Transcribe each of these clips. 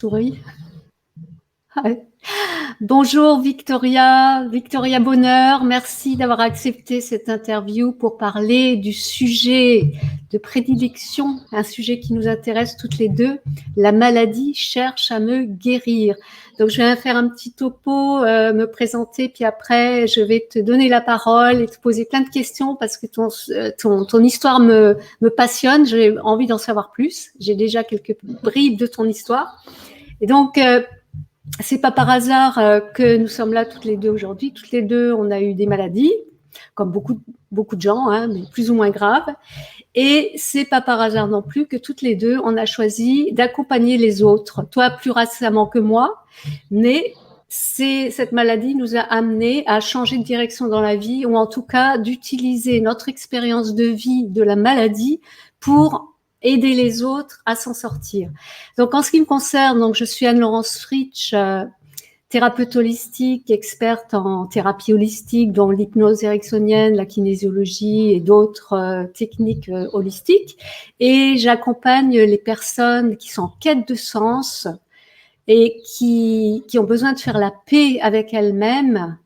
Souris. Ouais. Bonjour Victoria, Victoria Bonheur, merci d'avoir accepté cette interview pour parler du sujet de prédilection, un sujet qui nous intéresse toutes les deux, la maladie cherche à me guérir. Donc je vais faire un petit topo, me présenter, puis après je vais te donner la parole et te poser plein de questions parce que ton histoire me passionne, j'ai envie d'en savoir plus, j'ai déjà quelques bribes de ton histoire. Et donc, c'est pas par hasard que nous sommes là toutes les deux aujourd'hui. Toutes les deux, on a eu des maladies, comme beaucoup de gens, hein, mais plus ou moins graves. Et c'est pas par hasard non plus que toutes les deux, on a choisi d'accompagner les autres. Toi, plus récemment que moi, mais cette maladie nous a amené à changer de direction dans la vie, ou en tout cas d'utiliser notre expérience de vie de la maladie pour aider les autres à s'en sortir. Donc, en ce qui me concerne, donc, je suis Anne-Laurence Fritsch, thérapeute holistique, experte en thérapie holistique, dont l'hypnose ericksonienne, la kinésiologie et d'autres techniques holistiques. Et j'accompagne les personnes qui sont en quête de sens et qui ont besoin de faire la paix avec elles-mêmes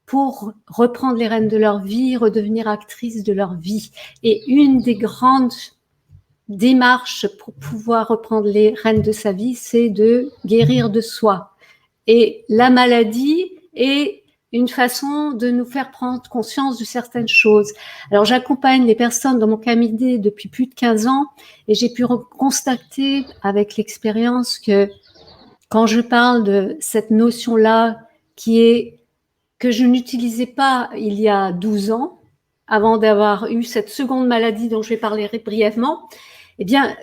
pour reprendre les rênes de leur vie, redevenir actrices de leur vie. Et une des grandes démarches pour pouvoir reprendre les rênes de sa vie, c'est de guérir de soi. Et la maladie est une façon de nous faire prendre conscience de certaines choses. Alors, j'accompagne les personnes dans mon cabinet depuis plus de 15 ans et j'ai pu constater avec l'expérience que quand je parle de cette notion-là que je n'utilisais pas il y a 12 ans, avant d'avoir eu cette seconde maladie dont je vais parler brièvement, eh bien,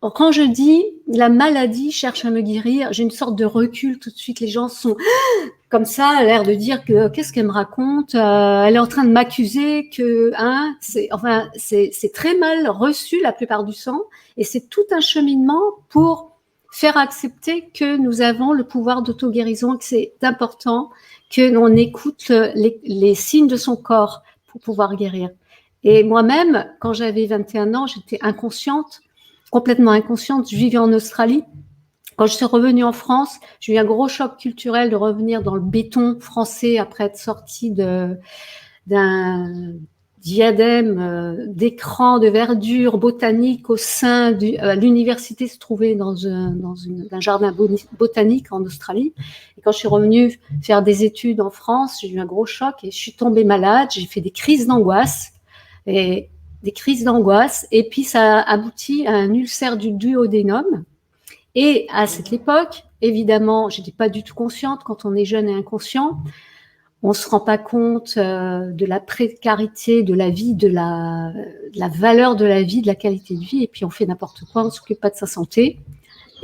quand je dis la maladie cherche à me guérir, j'ai une sorte de recul tout de suite. Les gens sont comme ça, à l'air de dire que qu'est-ce qu'elle me raconte, elle est en train de m'accuser que, hein, c'est très mal reçu la plupart du temps, et c'est tout un cheminement pour faire accepter que nous avons le pouvoir d'auto-guérison, que c'est important que l'on écoute les signes de son corps pour pouvoir guérir. Et moi-même, quand j'avais 21 ans, j'étais inconsciente, complètement inconsciente. Je vivais en Australie. Quand je suis revenue en France, j'ai eu un gros choc culturel de revenir dans le béton français après être sortie d'un diadème d'écran de verdure botanique au sein l'université se trouvait dans un jardin botanique en Australie. Et quand je suis revenue faire des études en France, j'ai eu un gros choc et je suis tombée malade. J'ai fait des crises d'angoisse et puis ça a abouti à un ulcère du duodénum. Et à cette époque, évidemment, je n'étais pas du tout consciente. Quand on est jeune et inconscient, on ne se rend pas compte de la précarité de la vie, de la valeur de la vie, de la qualité de vie, et puis on fait n'importe quoi, on ne s'occupe pas de sa santé.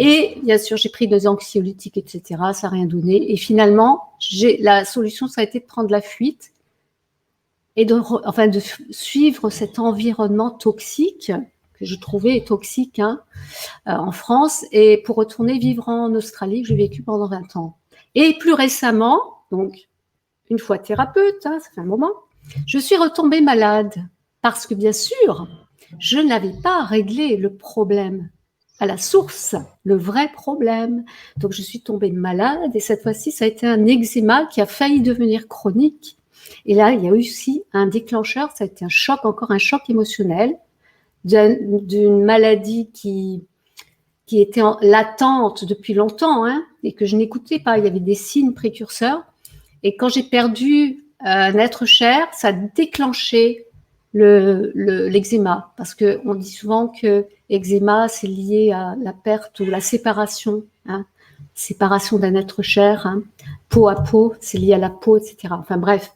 Et bien sûr, j'ai pris des anxiolytiques, etc., ça n'a rien donné. Et finalement, la solution, ça a été de prendre la fuite et de suivre cet environnement toxique que je trouvais toxique en France, et pour retourner vivre en Australie, que j'ai vécu pendant 20 ans. Et plus récemment, donc une fois thérapeute, ça fait un moment, je suis retombée malade parce que bien sûr, je n'avais pas réglé le problème à la source, le vrai problème. Donc je suis tombée malade et cette fois-ci, ça a été un eczéma qui a failli devenir chronique. Et là, il y a eu aussi un déclencheur, ça a été encore un choc émotionnel d'une maladie qui était latente depuis longtemps, et que je n'écoutais pas. Il y avait des signes précurseurs. Et quand j'ai perdu un être cher, ça a déclenché l'eczéma. Parce qu'on dit souvent que l'eczéma, c'est lié à la perte ou la séparation. Séparation d'un être cher, peau à peau, c'est lié à la peau, etc. Enfin bref.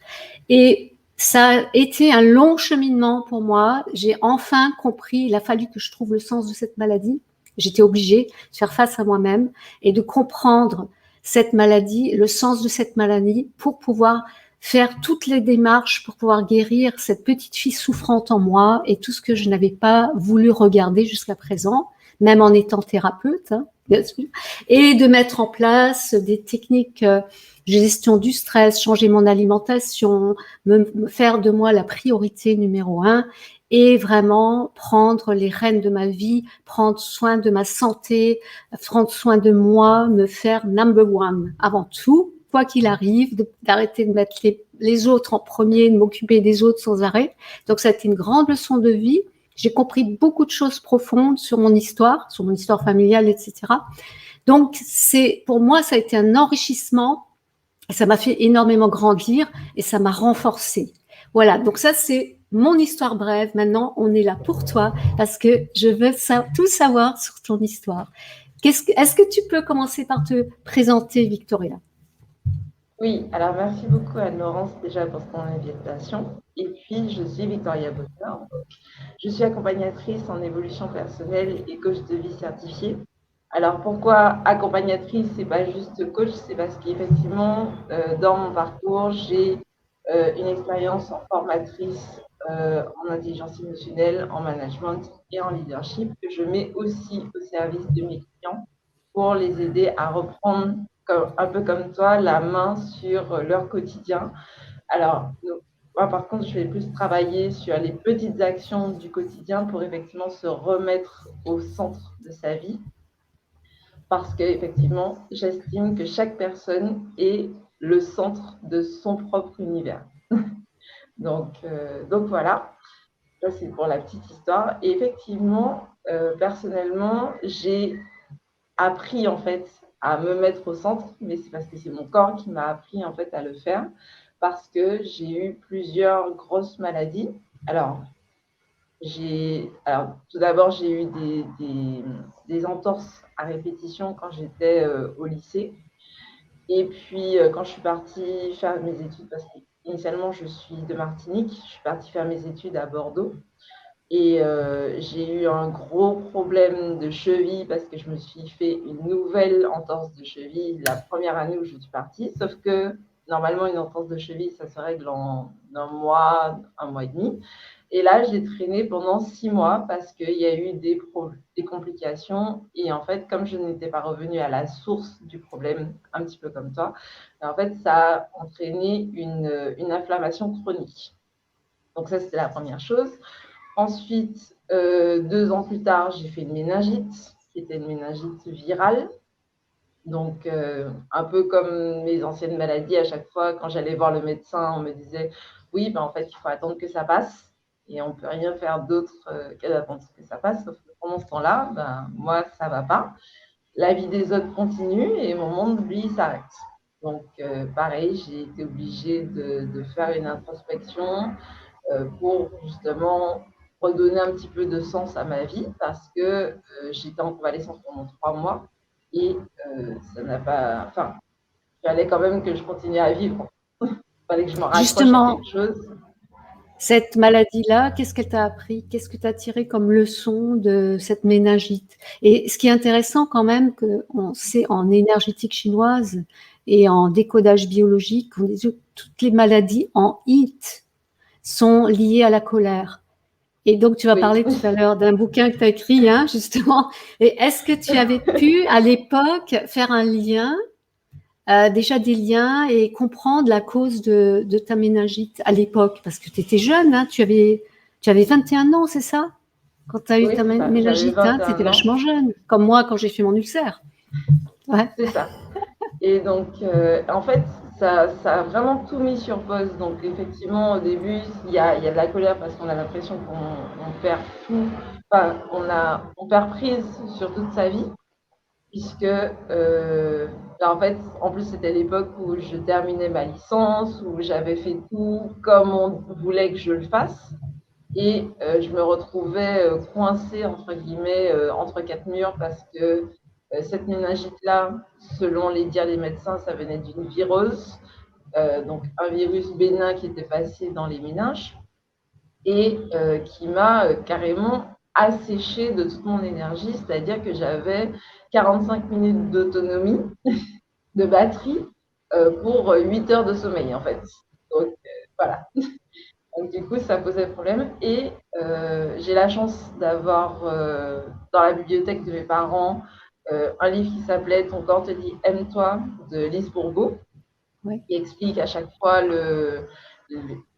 Et ça a été un long cheminement pour moi. J'ai enfin compris, il a fallu que je trouve le sens de cette maladie. J'étais obligée de faire face à moi-même et de comprendre cette maladie, le sens de cette maladie, pour pouvoir faire toutes les démarches, pour pouvoir guérir cette petite fille souffrante en moi et tout ce que je n'avais pas voulu regarder jusqu'à présent, même en étant thérapeute, bien sûr, et de mettre en place des techniques de gestion du stress, changer mon alimentation, me faire de moi la priorité numéro 1 et vraiment prendre les rênes de ma vie, prendre soin de ma santé, prendre soin de moi, me faire number one avant tout, quoi qu'il arrive, d'arrêter de mettre les autres en premier, de m'occuper des autres sans arrêt. Donc ça a été une grande leçon de vie. J'ai compris beaucoup de choses profondes sur mon histoire familiale, etc. Donc pour moi, ça a été un enrichissement. Ça m'a fait énormément grandir et ça m'a renforcée. Voilà, donc ça c'est mon histoire brève. Maintenant, on est là pour toi parce que je veux tout savoir sur ton histoire. Est-ce que tu peux commencer par te présenter, Victoria? Oui, alors merci beaucoup Anne-Laurence déjà pour ton invitation. Et puis, je suis Victoria Bonheur. Je suis accompagnatrice en évolution personnelle et coach de vie certifiée. Alors pourquoi accompagnatrice, c'est pas juste coach, c'est parce qu'effectivement, dans mon parcours, j'ai une expérience en formatrice en intelligence émotionnelle, en management et en leadership que je mets aussi au service de mes clients pour les aider à reprendre, un peu comme toi, la main sur leur quotidien. Alors, moi, par contre, je vais plus travailler sur les petites actions du quotidien pour effectivement se remettre au centre de sa vie. Parce qu'effectivement, j'estime que chaque personne est le centre de son propre univers. donc voilà, ça c'est pour la petite histoire. Et effectivement, personnellement, j'ai appris en fait à me mettre au centre, mais c'est parce que c'est mon corps qui m'a appris en fait à le faire, parce que j'ai eu plusieurs grosses maladies. Alors, tout d'abord, j'ai eu des entorses à répétition quand j'étais au lycée. Et puis, quand je suis partie faire mes études, parce qu'initialement, je suis de Martinique, je suis partie faire mes études à Bordeaux. Et j'ai eu un gros problème de cheville parce que je me suis fait une nouvelle entorse de cheville la première année où je suis partie. Sauf que normalement, une entorse de cheville, ça se règle en un mois et demi. Et là, j'ai traîné pendant 6 mois parce qu'il y a eu des complications. Et en fait, comme je n'étais pas revenue à la source du problème, un petit peu comme toi, en fait, ça a entraîné une inflammation chronique. Donc ça, c'était la première chose. Ensuite, 2 ans plus tard, j'ai fait une méningite, qui était une méningite virale. Donc, un peu comme mes anciennes maladies, à chaque fois, quand j'allais voir le médecin, on me disait « Oui, ben, en fait, il faut attendre que ça passe. Et on ne peut rien faire d'autre que d'attendre que ça passe. Sauf que pendant ce temps-là, ben, moi, ça ne va pas. La vie des autres continue et mon monde, lui, s'arrête. » Donc, pareil, j'ai été obligée de faire une introspection pour justement redonner un petit peu de sens à ma vie parce que j'étais en convalescence pendant 3 mois et ça n'a pas. Enfin, il fallait quand même que je continue à vivre. Il fallait que je me raccroche à Justement, quelque chose. cette maladie-là, qu'est-ce qu'elle t'a appris? Qu'est-ce que tu as tiré comme leçon de cette méningite? Et ce qui est intéressant quand même, qu'on sait en énergétique chinoise et en décodage biologique, on dit que toutes les maladies en HIIT sont liées à la colère. Et donc, tu vas Oui. parler tout à l'heure d'un bouquin que tu as écrit, hein, justement. Et est-ce que tu avais pu, à l'époque, faire un lien, déjà des liens et comprendre la cause de ta méningite à l'époque? Parce que tu étais jeune, hein, tu avais 21 ans, c'est ça? Quand tu as eu Oui, ta c'est ça. J'avais méningite, hein, tu étais 21 ans. vachement jeune, comme moi quand j'ai fait mon ulcère. Ouais. C'est ça. Et donc, en fait, ça a vraiment tout mis sur pause. Donc, effectivement, au début, il y a de la colère parce qu'on a l'impression qu'on perd tout. Enfin, on perd prise sur toute sa vie. Puisque, en fait, en plus, c'était l'époque où je terminais ma licence, où j'avais fait tout comme on voulait que je le fasse. Et je me retrouvais coincée, entre guillemets, entre 4 murs parce que cette méningite-là, selon les dires des médecins, ça venait d'une vireuse, donc un virus bénin qui était passé dans les méninges et qui m'a carrément asséché de toute mon énergie, c'est-à-dire que j'avais 45 minutes d'autonomie de batterie pour 8 heures de sommeil en fait. Donc voilà. Donc, du coup, ça posait problème. Et j'ai la chance d'avoir dans la bibliothèque de mes parents un livre qui s'appelait Ton corps te dit aime-toi de Lise Bourbeau, Ouais. qui explique à chaque fois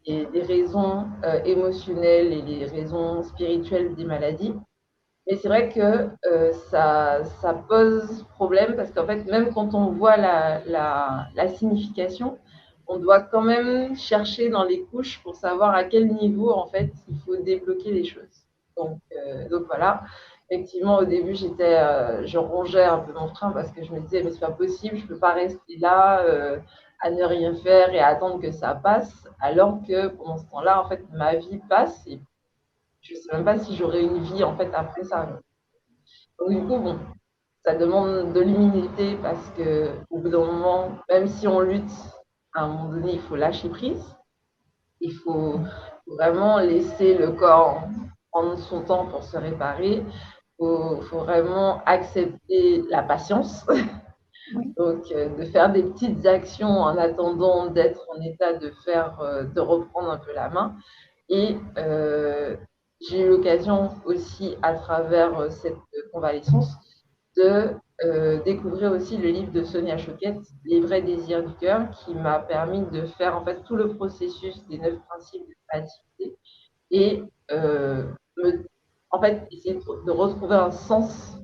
les raisons émotionnelles et les raisons spirituelles des maladies. Mais c'est vrai que ça pose problème parce qu'en fait, même quand on voit la signification, on doit quand même chercher dans les couches pour savoir à quel niveau, en fait, il faut débloquer les choses. Donc voilà, effectivement, au début, je rongeais un peu mon frein parce que je me disais, mais c'est pas possible, je peux pas rester là à ne rien faire et à attendre que ça passe, alors que pendant ce temps-là, en fait, ma vie passe et je sais même pas si j'aurai une vie, en fait, après ça. Donc, du coup, bon, ça demande de l'humilité parce que au bout d'un moment, même si on lutte, à un moment donné, il faut lâcher prise. Il faut vraiment laisser le corps prendre son temps pour se réparer. Faut vraiment accepter la patience. Oui. Donc, de faire des petites actions en attendant d'être en état de reprendre un peu la main. Et j'ai eu l'occasion aussi, à travers cette convalescence, de découvrir aussi le livre de Sonia Choquette, Les vrais désirs du cœur, qui m'a permis de faire en fait tout le processus des 9 principes de créativité et me, en fait essayer de retrouver un sens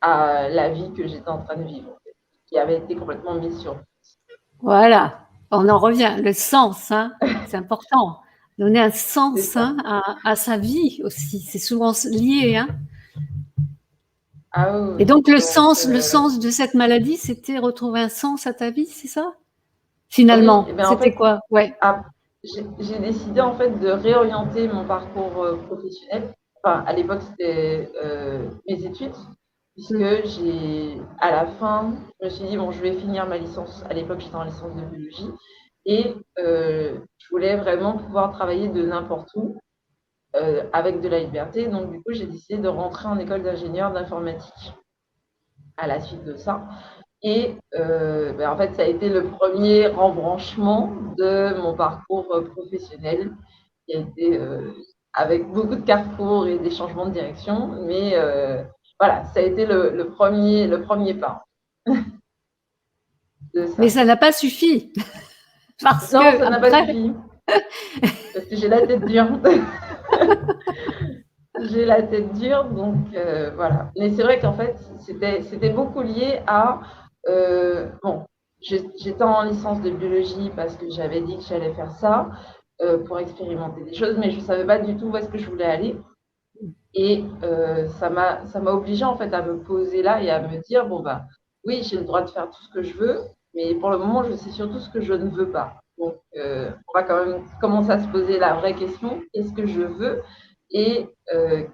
à la vie que j'étais en train de vivre, en fait, qui avait été complètement mise sur. Voilà, on en revient, le sens, hein, c'est important. Donner un C'est sens ça. hein, à sa vie aussi, c'est souvent lié. Hein. Ah Et oui, donc donc le sens de cette maladie, c'était retrouver un sens à ta vie, c'est ça? oui, et Finalement, bien en c'était fait, quoi? Ouais. j'ai décidé en fait de réorienter mon parcours professionnel. Enfin, à l'époque, c'était mes études, Mm. puisque à la fin, je me suis dit, bon, je vais finir ma licence. À l'époque, j'étais en licence de biologie. Et je voulais vraiment pouvoir travailler de n'importe où, avec de la liberté. Donc, du coup, j'ai décidé de rentrer en école d'ingénieur d'informatique à la suite de ça. Et en fait, ça a été le premier rembranchement de mon parcours professionnel, qui a été avec beaucoup de carrefours et des changements de direction. Mais voilà, ça a été le premier pas de Mais ça. ça n'a pas suffi, parce Non, que ça n'a pas après, suffi, parce que j'ai la tête dure. J'ai la tête dure, donc voilà. Mais c'est vrai qu'en fait, c'était beaucoup lié à bon, j'étais en licence de biologie parce que j'avais dit que j'allais faire ça pour expérimenter des choses, mais je ne savais pas du tout où est-ce que je voulais aller. Et ça m'a obligée en fait à me poser là et à me dire bon bah oui, j'ai le droit de faire tout ce que je veux, mais pour le moment, je sais surtout ce que je ne veux pas. Donc, on va quand même commencer à se poser la vraie question, qu'est-ce que je veux et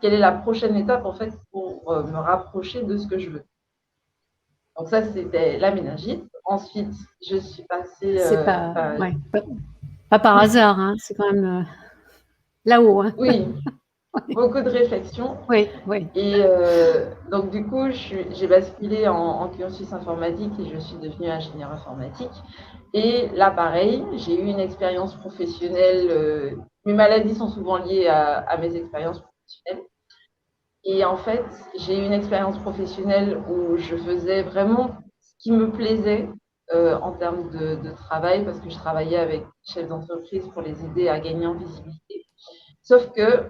quelle est la prochaine étape en fait pour me rapprocher de ce que je veux. Donc ça, c'était la méningite. Ensuite, je suis passée, c'est pas, ouais, pas par hasard, hein, c'est quand même là-haut. Hein. oui, beaucoup de réflexion. Oui, oui. Et donc, du coup, j'ai basculé en cursus informatique et je suis devenue ingénieure informatique. Et là, pareil, j'ai eu une expérience professionnelle. Mes maladies sont souvent liées à mes expériences professionnelles. Et en fait, j'ai eu une expérience professionnelle où je faisais vraiment ce qui me plaisait en termes de travail, parce que je travaillais avec des chefs d'entreprise pour les aider à gagner en visibilité. Sauf que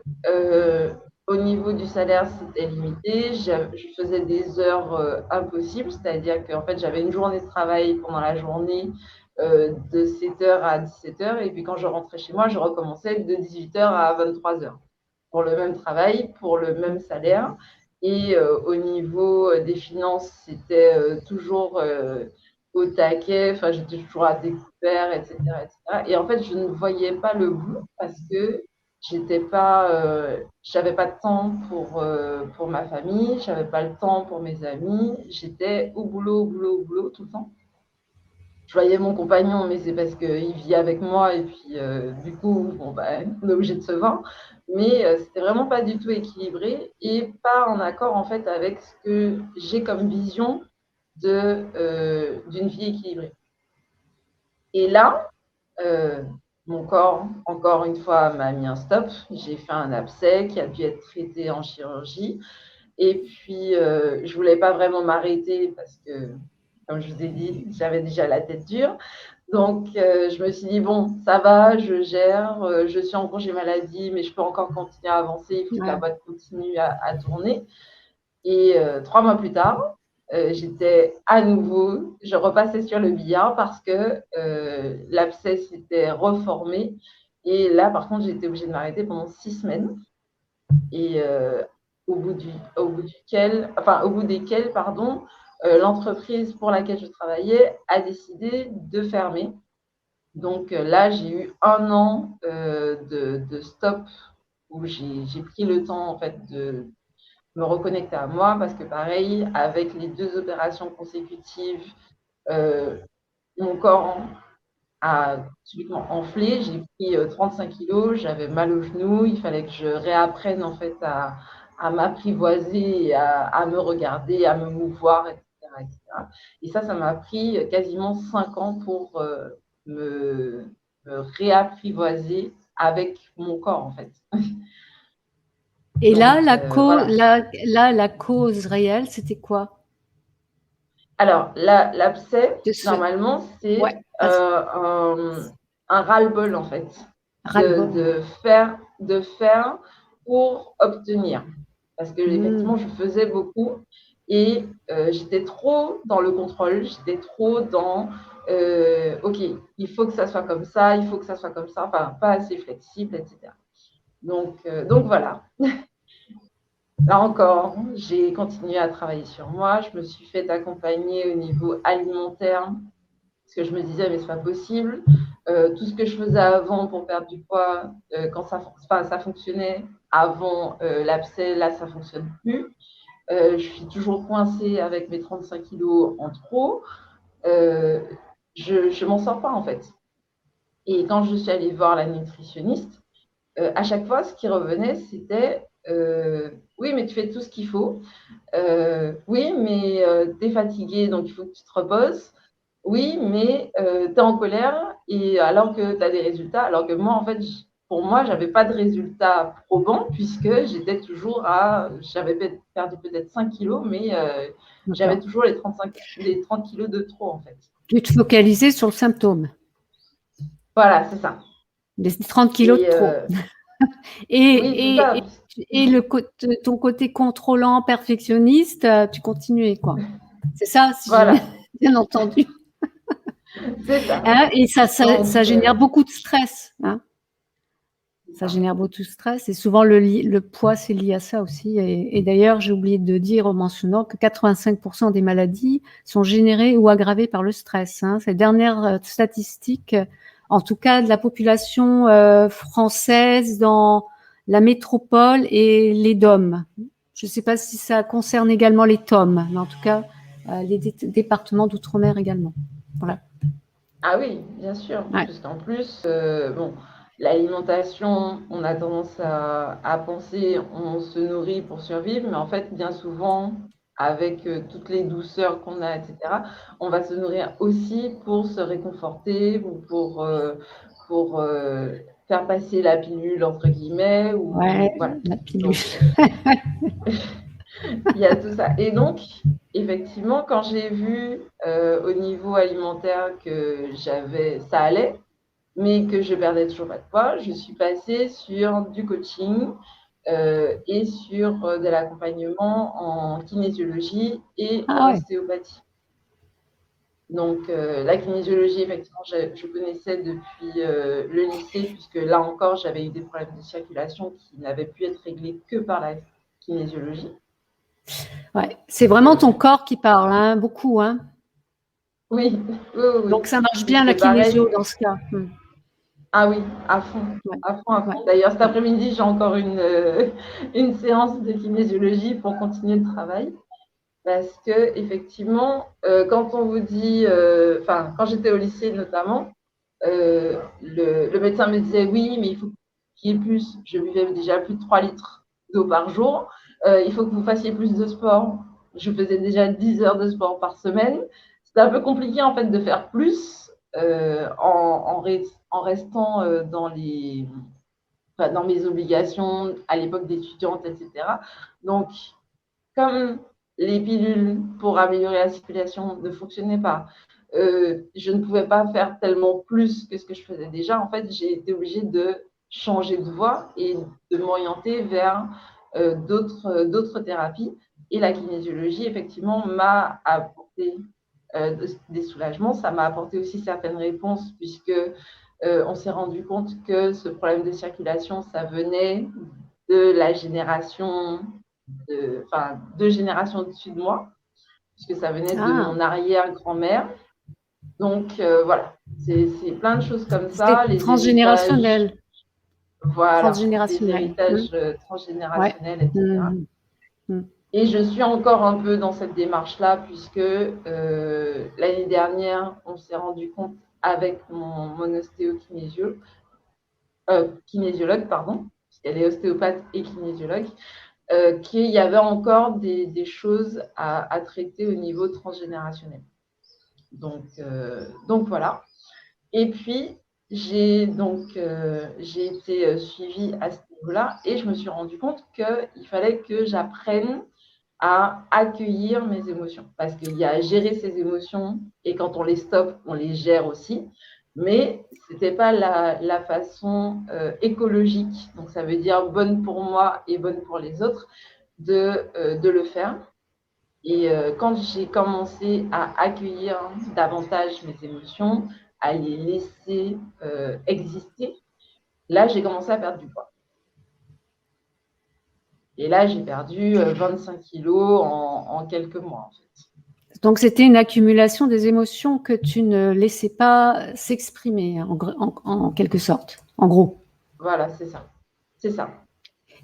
au niveau du salaire, c'était limité. Je faisais des heures impossibles, c'est-à-dire qu'en fait, j'avais une journée de travail pendant la journée de 7h à 17h. Et puis quand je rentrais chez moi, je recommençais de 18h à 23h pour le même travail, pour le même salaire. Et au niveau des finances, c'était toujours au taquet, enfin, j'étais toujours à découvert, etc., etc. Et en fait, je ne voyais pas le bout parce que j'avais pas de temps pour ma famille, j'avais pas le temps pour mes amis, j'étais au boulot, au boulot, au boulot tout le temps. Je voyais mon compagnon, mais c'est parce qu'il vit avec moi et puis du coup, bon, bah, on est obligé de se voir. Mais c'était vraiment pas du tout équilibré et pas en accord en fait avec ce que j'ai comme vision d'une vie équilibrée. Et là, euh, mon corps, encore une fois, m'a mis un stop. J'ai fait un abcès qui a dû être traité en chirurgie. Et puis, je voulais pas vraiment m'arrêter parce que, comme je vous ai dit, j'avais déjà la tête dure. Donc, je me suis dit, bon, ça va, je gère, je suis en congé maladie, mais je peux encore continuer à avancer, il faut que la Ouais. boîte continue à tourner. Et 3 mois plus tard, j'étais à nouveau, je repassais sur le billard parce que l'abcès s'était reformé. Et là, par contre, j'étais obligée de m'arrêter pendant 6 semaines. Et au bout desquels, pardon, l'entreprise pour laquelle je travaillais a décidé de fermer. Donc là, j'ai eu 1 an de stop où j'ai pris le temps en fait de me reconnecter à moi parce que pareil, avec les 2 opérations consécutives, euh, mon corps a subitement enflé. J'ai pris 35 kilos, j'avais mal aux genoux, il fallait que je réapprenne en fait à m'apprivoiser, à me regarder, à me mouvoir, etc., etc. Et ça m'a pris quasiment 5 ans pour me, me réapprivoiser avec mon corps en fait. Et là, Donc voilà. la cause réelle, c'était quoi Alors, l'abcès, de ce... normalement, Ouais, c'est vas-y, un ras-le-bol, en fait, ras-le-bol, ouais. de faire pour obtenir. Parce que, effectivement, Hmm, je faisais beaucoup et j'étais trop dans le contrôle, j'étais trop dans OK, il faut que ça soit comme ça, il faut que ça soit comme ça, enfin, pas assez flexible, etc. Donc voilà. Là encore, j'ai continué à travailler sur moi. Je me suis fait accompagner au niveau alimentaire parce que je me disais, mais c'est pas possible. Tout ce que je faisais avant pour perdre du poids, quand ça fonctionnait avant l'abcès, là, ça fonctionne plus. Je suis toujours coincée avec mes 35 kilos en trop. Euh, je m'en sors pas en fait. Et quand je suis allée voir la nutritionniste, à chaque fois, ce qui revenait, c'était oui, mais tu fais tout ce qu'il faut. Oui, mais tu es fatigué, donc il faut que tu te reposes. Oui, mais tu es en colère et alors que tu as des résultats, alors que moi, en fait, pour moi, je n'avais pas de résultats probants puisque j'étais toujours j'avais perdu peut-être 5 kilos, mais j'avais d'accord. toujours les 30 kilos de trop, en fait. Tu te focalisais sur le symptôme, Voilà, c'est ça. les 30 kilos de Et trop. oui, c'est Et, ça. et, et ton côté contrôlant, perfectionniste, tu continuais, quoi. C'est ça, si j'ai Voilà, bien entendu. c'est ça. Hein, et Donc, ça génère beaucoup de stress. Hein. c'est Ça ça. génère beaucoup de stress. Et souvent, le poids, c'est lié à ça aussi. Et d'ailleurs, j'ai oublié de dire en mentionnant que 85% des maladies sont générées ou aggravées par le stress. Hein. C'est la dernière statistique, en tout cas de la population française dans la métropole et les DOM. Je ne sais pas si ça concerne également les TOM, mais en tout cas, les départements d'outre-mer également. Voilà. Ah oui, bien sûr, Ouais. puisqu'en plus, bon, l'alimentation, on a tendance à penser on se nourrit pour survivre, mais en fait, bien souvent, avec toutes les douceurs qu'on a, etc., on va se nourrir aussi pour se réconforter ou pour faire passer la pilule, entre guillemets, Ouais, ou voilà. la pilule. Donc, il y a tout ça. Et donc, effectivement, quand j'ai vu au niveau alimentaire que ça allait, mais que je perdais toujours pas de poids, je suis passée sur du coaching et sur de l'accompagnement en kinésiologie et en Ah ouais. ostéopathie. Donc, la kinésiologie, effectivement, je connaissais depuis le lycée, puisque là encore, j'avais eu des problèmes de circulation qui n'avaient pu être réglés que par la kinésiologie. Ouais. C'est vraiment ton corps qui parle, hein, beaucoup. Hein. Oui, oui, oui, oui. Donc ça marche bien la Puisque pareil, kinésio dans ce cas. ah oui, à fond, Ouais. à fond, à Ouais. fond. D'ailleurs, cet après-midi, j'ai encore une séance de kinésiologie pour continuer le travail. Parce que effectivement, quand on vous dit, enfin, quand j'étais au lycée notamment, le médecin me disait oui, mais il faut qu'il y ait plus. Je buvais déjà plus de 3 litres d'eau par jour. Il faut que vous fassiez plus de sport. Je faisais déjà 10 heures de sport par semaine. C'était un peu compliqué en fait de faire plus en restant dans mes obligations à l'époque d'étudiante, etc. Donc, comme les pilules pour améliorer la circulation ne fonctionnaient pas, je ne pouvais pas faire tellement plus que ce que je faisais déjà. En fait, j'ai été obligée de changer de voie et de m'orienter vers d'autres thérapies. Et la kinésiologie, effectivement, m'a apporté des soulagements. Ça m'a apporté aussi certaines réponses puisque on s'est rendu compte que ce problème de circulation, ça venait de la génération, deux générations au-dessus de moi, puisque ça venait de Ah, mon arrière-grand-mère. Donc voilà, c'est plein de choses comme ça, c'est les héritages, transgénérationnel. voilà, les Transgénérationnel. héritages Ouais. transgénérationnels, etc. Mhm. Mhm. Et je suis encore un peu dans cette démarche-là, puisque l'année dernière, on s'est rendu compte avec mon kinésiologue, pardon, puisqu'elle est ostéopathe et kinésiologue, qu'il y avait encore des choses à traiter au niveau transgénérationnel. Donc voilà. Et puis, j'ai été suivie à ce niveau-là et je me suis rendu compte qu'il fallait que j'apprenne à accueillir mes émotions. Parce qu'il y a à gérer ses émotions et quand on les stoppe, on les gère aussi. Mais ce n'était pas la façon écologique, donc ça veut dire bonne pour moi et bonne pour les autres, de le faire. Et quand j'ai commencé à accueillir davantage mes émotions, à les laisser exister, là, j'ai commencé à perdre du poids. Et là, j'ai perdu 25 kilos en quelques mois, en fait. Donc, c'était une accumulation des émotions que tu ne laissais pas s'exprimer, en quelque sorte, en gros. Voilà, c'est ça. C'est ça.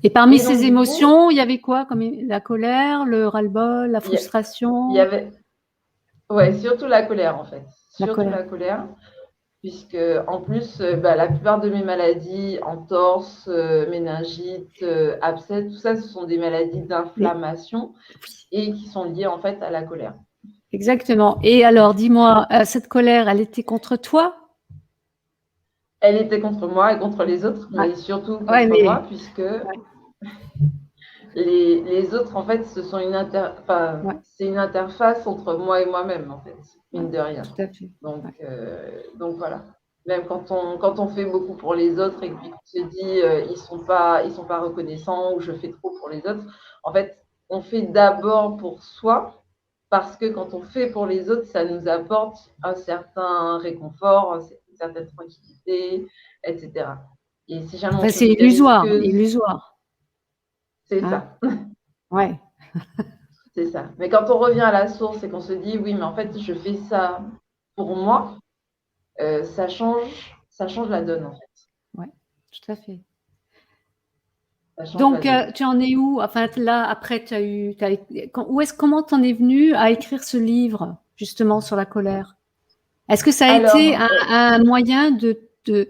Et parmi Et donc, ces du coup, émotions, il y avait quoi? Comme la colère, le ras-le-bol, la il y frustration, avait ouais, surtout la colère, en fait. la Surtout colère. la colère. Puisque en plus, la plupart de mes maladies, entorse, méningite, abcès, tout ça, ce sont des maladies Mais, d'inflammation et qui sont liées en fait à la colère. exactement. Et alors, dis-moi, cette colère, elle était contre toi? Elle était contre moi et contre les autres, Ouais, mais surtout ouais, contre moi, mais puisque ouais, les autres, en fait, ouais, c'est une interface entre moi et moi-même, en fait, ouais, mine de rien. tout à fait. Ouais. Donc voilà. Même quand on fait beaucoup pour les autres et puis qu'on se dit ils sont pas reconnaissants ou je fais trop pour les autres, en fait, on fait d'abord pour soi parce que quand on fait pour les autres, ça nous apporte un certain réconfort, une certaine tranquillité, etc. Et si jamais on Enfin, se c'est focalise illusoire, que illusoire, c'est hein? ça, Ouais. c'est ça. Mais quand on revient à la source et qu'on se dit oui, mais en fait, je fais ça pour moi, ça change la donne en fait. Ouais, tout à fait. Ça change la Donc, donne. tu en es où? Enfin, là, après, comment t'en es venu à écrire ce livre, justement, sur la colère? Est-ce que ça a été Alors, un moyen de te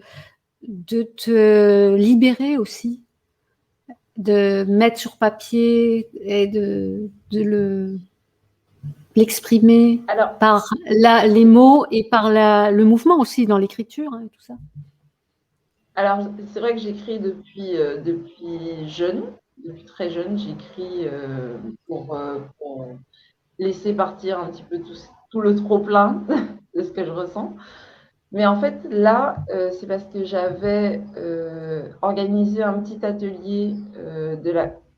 libérer aussi, de mettre sur papier et l'exprimer alors, par les mots et par le mouvement aussi dans l'écriture, hein, tout ça? alors c'est vrai que j'écris depuis jeune, depuis très jeune, j'écris pour laisser partir un petit peu tout le trop-plein de ce que je ressens. Mais en fait, là, c'est parce que j'avais organisé un petit atelier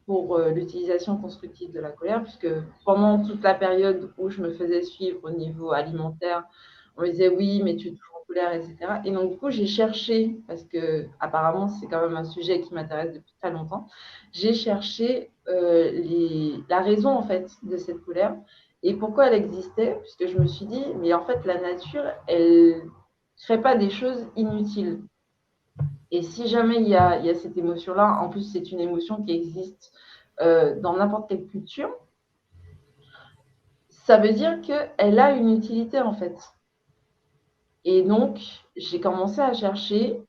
pour l'utilisation constructive de la colère, puisque pendant toute la période où je me faisais suivre au niveau alimentaire, on me disait oui, mais tu es toujours en colère, etc. Et donc, du coup, j'ai cherché, parce que apparemment, c'est quand même un sujet qui m'intéresse depuis très longtemps, j'ai cherché la raison, en fait, de cette colère et pourquoi elle existait, puisque je me suis dit, mais en fait, la nature, elle crée pas des choses inutiles. Et si jamais il y a cette émotion-là, en plus c'est une émotion qui existe dans n'importe quelle culture, ça veut dire qu'elle a une utilité en fait. Et donc, j'ai commencé à chercher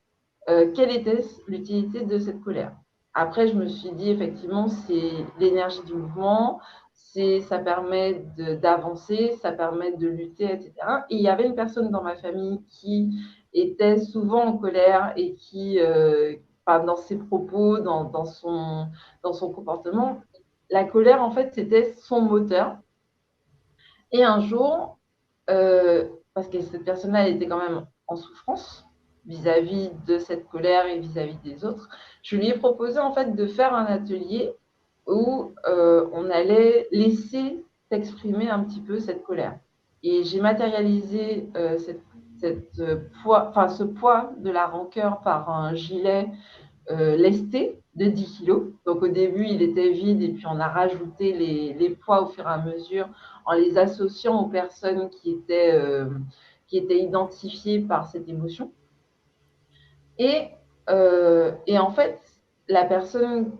quelle était l'utilité de cette colère. Après, je me suis dit, effectivement, c'est l'énergie du mouvement, ça permet d'avancer, ça permet de lutter, etc. Et il y avait une personne dans ma famille qui était souvent en colère et qui, dans ses propos, dans son comportement, la colère, en fait, c'était son moteur. Et un jour, parce que cette personne-là, elle était quand même en souffrance vis-à-vis de cette colère et vis-à-vis des autres. Je lui ai proposé en fait de faire un atelier où on allait laisser s'exprimer un petit peu cette colère. Et j'ai matérialisé ce poids de la rancœur par un gilet lesté de 10 kilos. Donc au début, il était vide et puis on a rajouté les poids au fur et à mesure en les associant aux personnes qui étaient identifiées par cette émotion. Et en fait, la personne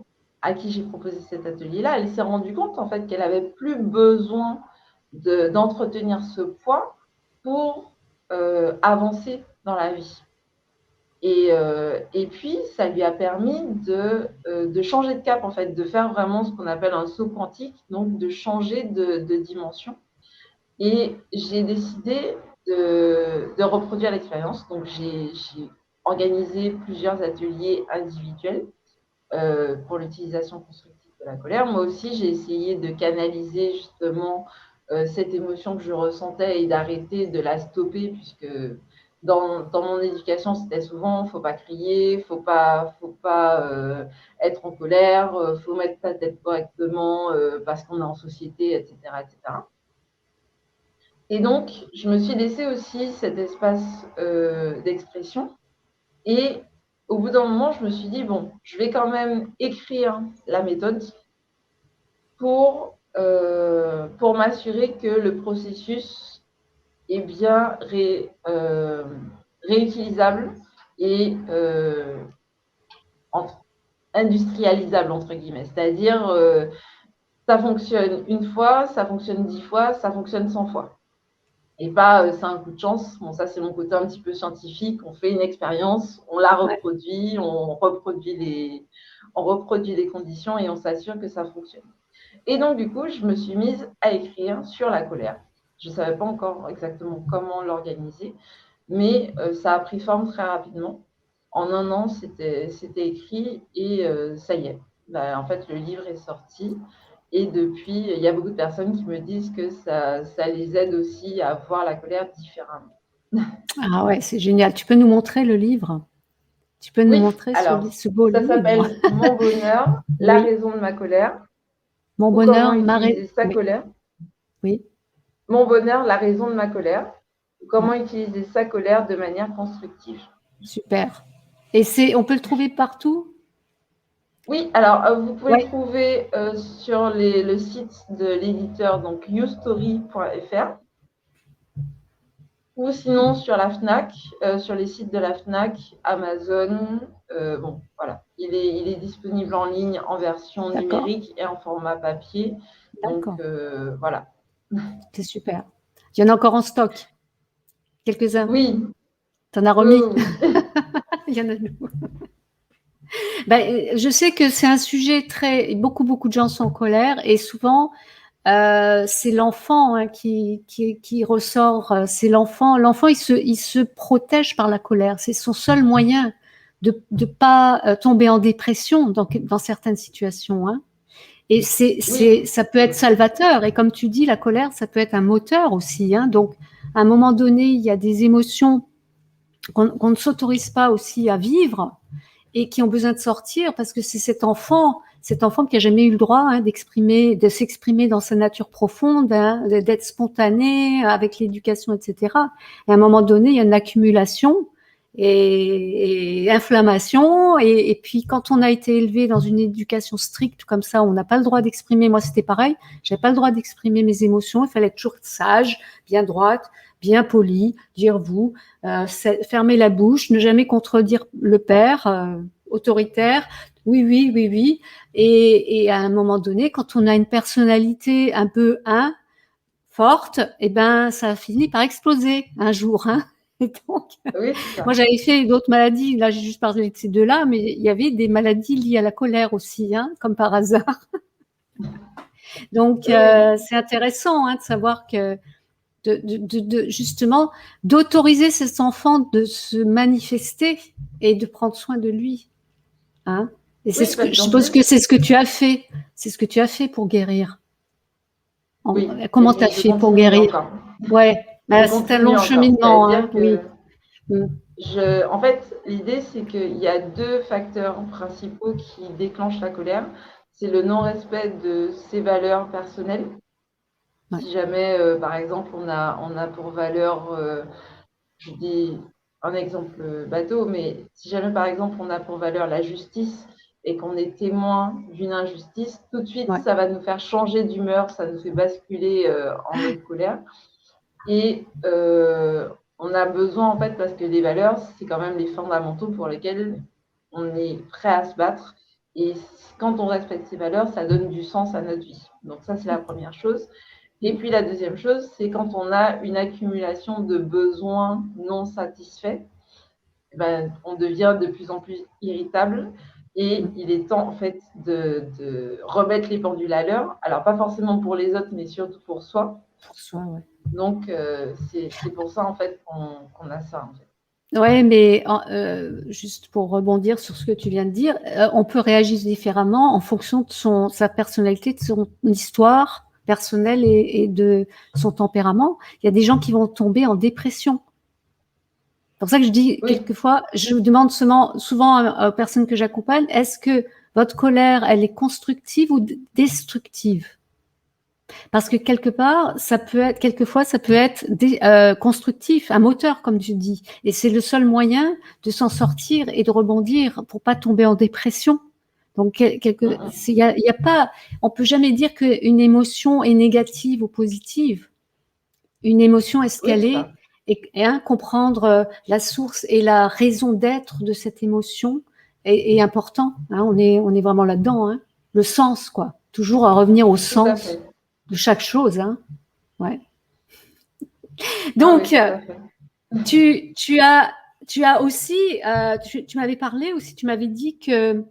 à qui j'ai proposé cet atelier-là, elle s'est rendue compte en fait qu'elle n'avait plus besoin d'entretenir ce poids pour avancer dans la vie. Et puis, ça lui a permis de changer de cap, en fait, de faire vraiment ce qu'on appelle un saut quantique, donc de changer de dimension. Et j'ai décidé de reproduire l'expérience. Donc, j'ai organisé plusieurs ateliers individuels pour l'utilisation constructive de la colère. Moi aussi, j'ai essayé de canaliser justement cette émotion que je ressentais et d'arrêter de la stopper, puisque dans mon éducation, c'était souvent faut pas crier, faut pas être en colère, faut mettre ta tête correctement parce qu'on est en société, etc., etc. Et donc, je me suis laissé aussi cet espace d'expression. Et au bout d'un moment, je me suis dit, bon, je vais quand même écrire la méthode pour m'assurer que le processus est bien réutilisable et industrialisable, entre guillemets. C'est-à-dire, ça fonctionne une fois, ça fonctionne 10 fois, ça fonctionne 100 fois. Et pas, c'est un coup de chance. Bon, ça, c'est mon côté un petit peu scientifique. On fait une expérience, on la reproduit, on reproduit les conditions et on s'assure que ça fonctionne. Et donc, du coup, je me suis mise à écrire sur la colère. Je ne savais pas encore exactement comment l'organiser, mais ça a pris forme très rapidement. En un an, c'était écrit et ça y est. En fait, le livre est sorti. Et depuis, il y a beaucoup de personnes qui me disent que ça les aide aussi à voir la colère différemment. Ah ouais, c'est génial. Tu peux nous montrer le livre? Tu peux nous montrer ce beau livre? Ça s'appelle Mon bonheur, la raison de ma colère. Mon ou bonheur, comment utiliser sa colère. Oui. Mon bonheur, la raison de ma colère. Comment utiliser sa colère de manière constructive. Super. Et on peut le trouver partout? Oui, alors vous pouvez le trouver sur le site de l'éditeur, donc youstory.fr, ou sinon sur la FNAC, sur les sites de la FNAC, Amazon. Bon, voilà. Il est disponible en ligne en version numérique et en format papier. Donc, voilà. C'est super. Il y en a encore en stock? Quelques-uns? Oui. Tu en as remis? Oui. Il y en a de nouveau. Je sais que c'est un sujet beaucoup de gens sont en colère et souvent c'est l'enfant qui ressort. C'est l'enfant. L'enfant il se protège par la colère. C'est son seul moyen de pas tomber en dépression dans certaines situations. Hein. Et ça peut être salvateur. Et comme tu dis, la colère, ça peut être un moteur aussi. Hein. Donc, à un moment donné, il y a des émotions qu'on ne s'autorise pas aussi à vivre et qui ont besoin de sortir parce que c'est cet enfant qui a jamais eu le droit de s'exprimer dans sa nature profonde, d'être spontané avec l'éducation, etc. Et à un moment donné, il y a une accumulation et inflammation. Et puis, quand on a été élevé dans une éducation stricte comme ça, on n'a pas le droit d'exprimer. Moi, c'était pareil. J'avais pas le droit d'exprimer mes émotions. Il fallait être toujours sage, bien droite, bien poli, dire vous, fermer la bouche, ne jamais contredire le père, autoritaire. Oui. Et à un moment donné, quand on a une personnalité un peu forte, ça finit par exploser un jour. Hein. Et donc, moi, j'avais fait d'autres maladies. Là, j'ai juste parlé de ces deux-là, mais il y avait des maladies liées à la colère aussi, hein, comme par hasard. Donc, c'est intéressant de savoir que justement d'autoriser cet enfant de se manifester et de prendre soin de lui. Hein. Et je suppose que c'est ce que tu as fait. C'est ce que tu as fait pour guérir. Comment tu as fait pour guérir? Ouais. Bah, je c'est un continue long encore. Ça veut cheminement, dire hein, que oui. Mm. en fait, l'idée, c'est qu'il y a deux facteurs principaux qui déclenchent la colère. C'est le non-respect de ses valeurs personnelles. Ouais. Si jamais, par exemple, on a pour valeur, je dis un exemple bateau, mais si jamais, par exemple, on a pour valeur la justice et qu'on est témoin d'une injustice, tout de suite, Ouais. ça va nous faire changer d'humeur, ça nous fait basculer en mode colère. Et on a besoin, en fait, parce que les valeurs, c'est quand même les fondamentaux pour lesquels on est prêt à se battre. Et quand on respecte ces valeurs, ça donne du sens à notre vie. Donc ça, c'est la première chose. Et puis la deuxième chose, c'est quand on a une accumulation de besoins non satisfaits, ben, on devient de plus en plus irritable. Et il est temps, en fait, de remettre les pendules à l'heure. Alors, pas forcément pour les autres, mais surtout pour soi. Pour soi, ouais. Donc, c'est pour ça, en fait, qu'on a ça, en fait. Ouais, mais juste pour rebondir sur ce que tu viens de dire, on peut réagir différemment en fonction de sa personnalité, de son histoire personnelle et de son tempérament. Il y a des gens qui vont tomber en dépression. C'est pour ça que je dis Oui, quelquefois, je demande souvent aux personnes que j'accompagne, est-ce que votre colère, elle est constructive ou destructive? Parce que quelque part, quelquefois, ça peut être constructif, un moteur, comme tu dis. Et c'est le seul moyen de s'en sortir et de rebondir pour pas tomber en dépression. Donc, y a pas, on peut jamais dire qu'une émotion est négative ou positive. Une émotion est ce oui, qu'elle c'est est, ça. et comprendre la source et la raison d'être de cette émotion est important. Hein, on est vraiment là-dedans. Hein. Le sens, quoi. Toujours à revenir au Tout à sens fait. de chaque chose. Hein. Ouais. Ah oui, Donc, tout à fait. tu as aussi, tu m'avais parlé aussi, tu m'avais dit que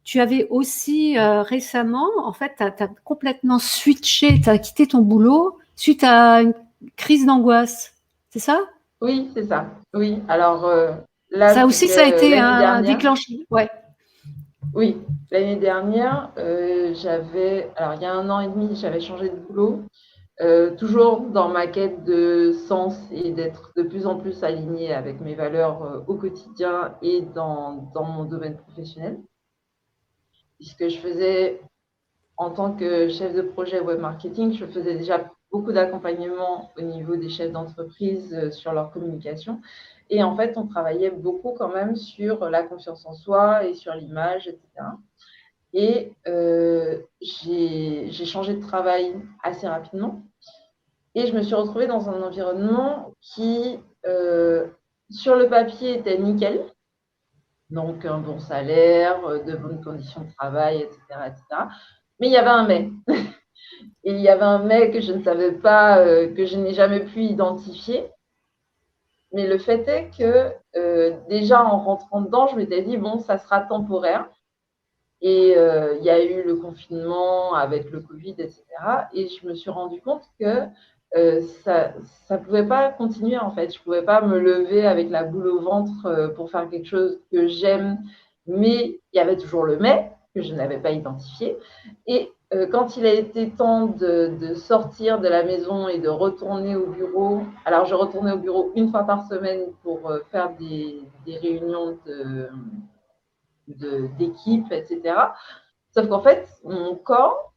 tu avais aussi récemment, en fait, tu as complètement switché, tu as quitté ton boulot suite à une crise d'angoisse. C'est ça? Oui, c'est ça. Oui, alors là, Ça aussi, ça a c'était été l'année un dernière. déclencheur. Ouais. Oui, l'année dernière, alors il y a 1 an et demi, j'avais changé de boulot. Toujours dans ma quête de sens et d'être de plus en plus alignée avec mes valeurs au quotidien et dans mon domaine professionnel. Puisque je faisais, en tant que chef de projet web marketing, je faisais déjà beaucoup d'accompagnement au niveau des chefs d'entreprise sur leur communication. Et en fait, on travaillait beaucoup quand même sur la confiance en soi et sur l'image, etc. Et j'ai changé de travail assez rapidement. Et je me suis retrouvée dans un environnement qui, sur le papier, était nickel. Donc, un bon salaire, de bonnes conditions de travail, etc., etc. Mais il y avait un mais. Et il y avait un mais que je ne savais pas, que je n'ai jamais pu identifier. Mais le fait est que déjà en rentrant dedans, je m'étais dit, bon, ça sera temporaire. Et il y a eu le confinement avec le Covid, etc. Et je me suis rendu compte que ça ne pouvait pas continuer en fait. Je ne pouvais pas me lever avec la boule au ventre pour faire quelque chose que j'aime, mais il y avait toujours le mais que je n'avais pas identifié. Et quand il a été temps de sortir de la maison et de retourner au bureau, alors je retournais au bureau 1 fois par semaine pour faire des réunions d'équipe, etc. Sauf qu'en fait, mon corps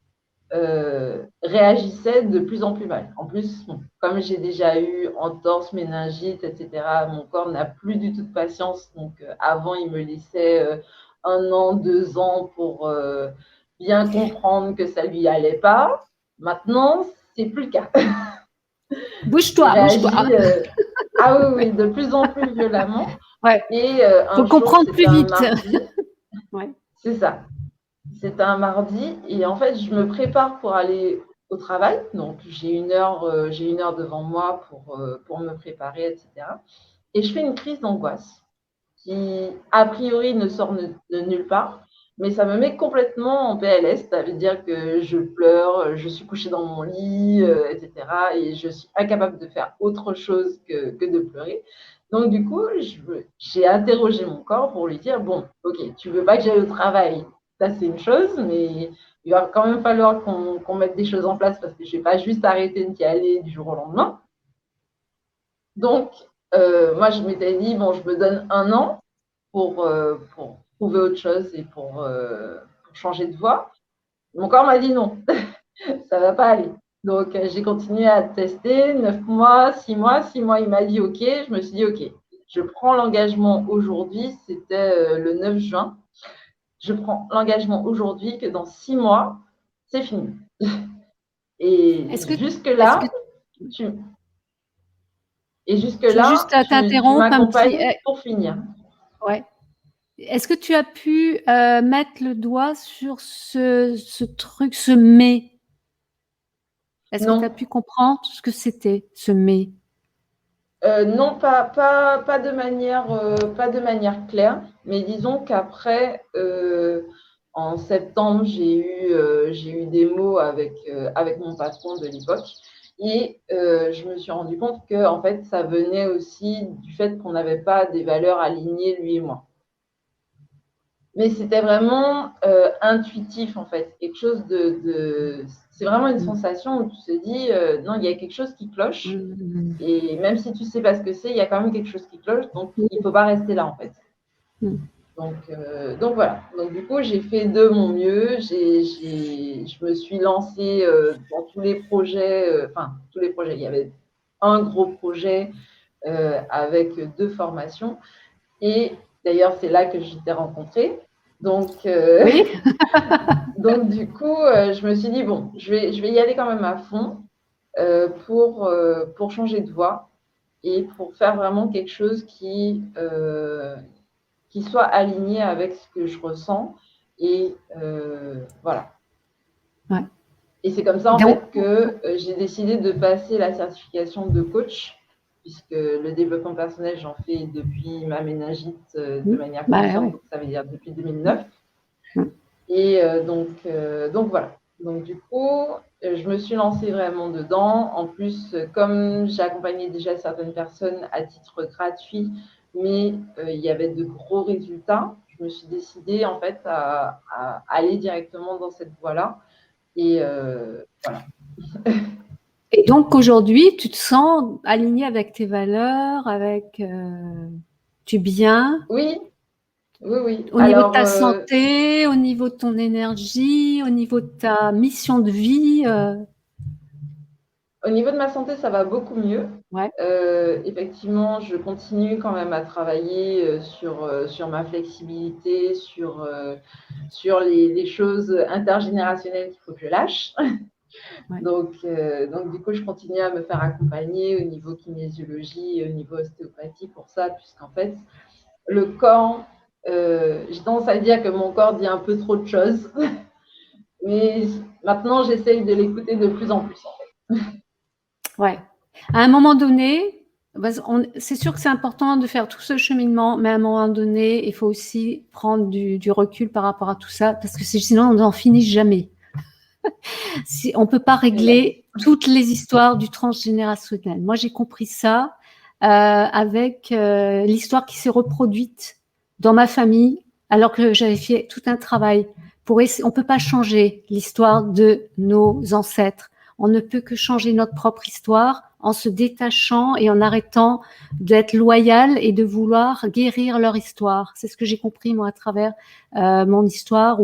réagissait de plus en plus mal. En plus, bon, comme j'ai déjà eu entorse, méningite, etc., mon corps n'a plus du tout de patience. Donc, avant, il me laissait 1 an, 2 ans pour bien comprendre que ça lui allait pas. Maintenant, c'est plus le cas. Il Bouge-toi, bouge-toi. réagit, ah oui, oui, de plus en plus violemment. Ouais. Et Faut un jour, comprendre c'était plus un vite. mardi, Ouais. c'est ça. C'était un mardi et en fait, je me prépare pour aller au travail. Donc, j'ai 1 heure devant moi pour me préparer, etc. Et je fais une crise d'angoisse qui, a priori, ne sort de nulle part, mais ça me met complètement en PLS. Ça veut dire que je pleure, je suis couchée dans mon lit, etc. Et je suis incapable de faire autre chose que de pleurer. Donc, du coup, j'ai interrogé mon corps pour lui dire, bon, ok, tu veux pas que j'aille au travail, ça c'est une chose, mais il va quand même falloir qu'on mette des choses en place parce que je ne vais pas juste arrêter d'y aller du jour au lendemain. Donc, moi, je m'étais dit, bon, je me donne 1 an pour trouver autre chose et pour changer de voie. Mon corps m'a dit non, ça va pas aller. Donc, j'ai continué à tester 9 mois, 6 mois. 6 mois, il m'a dit OK. Je me suis dit OK, je prends l'engagement aujourd'hui. C'était le 9 juin. Je prends l'engagement aujourd'hui que dans 6 mois, c'est fini. Et est-ce que jusque-là, tu, je veux juste tu t'interrompre un petit, m'accompagnes pour finir. ouais. Est-ce que tu as pu mettre le doigt sur ce truc, ce mais? Est-ce que tu as Non, pu comprendre ce que c'était, ce mais? non, pas pas de manière claire, mais disons qu'après, en septembre, j'ai eu des mots avec mon patron de l'époque et je me suis rendu compte que en fait, ça venait aussi du fait qu'on n'avait pas des valeurs alignées, lui et moi. Mais c'était vraiment intuitif en fait, quelque chose c'est vraiment une sensation où tu te dis non, il y a quelque chose qui cloche. Et même si tu sais pas ce que c'est, il y a quand même quelque chose qui cloche, donc il faut pas rester là en fait. Donc voilà. Donc du coup, j'ai fait de mon mieux. Je me suis lancée dans tous les projets. Enfin, tous les projets. Il y avait un gros projet avec 2 formations. Et d'ailleurs, c'est là que je t'ai rencontrée. Donc, Oui. donc du coup, je me suis dit bon, je vais y aller quand même à fond pour changer de voie et pour faire vraiment quelque chose qui soit aligné avec ce que je ressens. Et voilà. Ouais. Et c'est comme ça, en Donc, fait, que j'ai décidé de passer la certification de coach, puisque le développement personnel, j'en fais depuis ma méningite de manière consciente, donc ça veut dire depuis 2009. Et donc voilà. Donc du coup, je me suis lancée vraiment dedans. En plus, comme j'accompagnais déjà certaines personnes à titre gratuit, mais il y avait de gros résultats, je me suis décidée en fait à aller directement dans cette voie-là. Et voilà. Et donc aujourd'hui, tu te sens aligné avec tes valeurs, avec tu es bien Oui, oui, oui. au niveau de Alors, ta santé, au niveau de ton énergie, au niveau de ta mission de vie. au niveau de ma santé, ça va beaucoup mieux. Ouais. Effectivement, je continue quand même à travailler sur ma flexibilité, sur les choses intergénérationnelles qu'il faut que je lâche. Ouais. Donc, du coup, je continue à me faire accompagner au niveau kinésiologie, au niveau ostéopathie pour ça, puisqu'en fait, le corps, j'ai tendance à dire que mon corps dit un peu trop de choses, mais maintenant, j'essaye de l'écouter de plus en plus. En fait. Ouais. À un moment donné, c'est sûr que c'est important de faire tout ce cheminement, mais à un moment donné, il faut aussi prendre du recul par rapport à tout ça, parce que sinon, on n'en finit jamais. On ne peut pas régler toutes les histoires du transgénérationnel. Moi, j'ai compris ça avec l'histoire qui s'est reproduite dans ma famille, alors que j'avais fait tout un travail. On ne peut pas changer l'histoire de nos ancêtres. On ne peut que changer notre propre histoire en se détachant et en arrêtant d'être loyal et de vouloir guérir leur histoire. C'est ce que j'ai compris, moi, à travers mon histoire,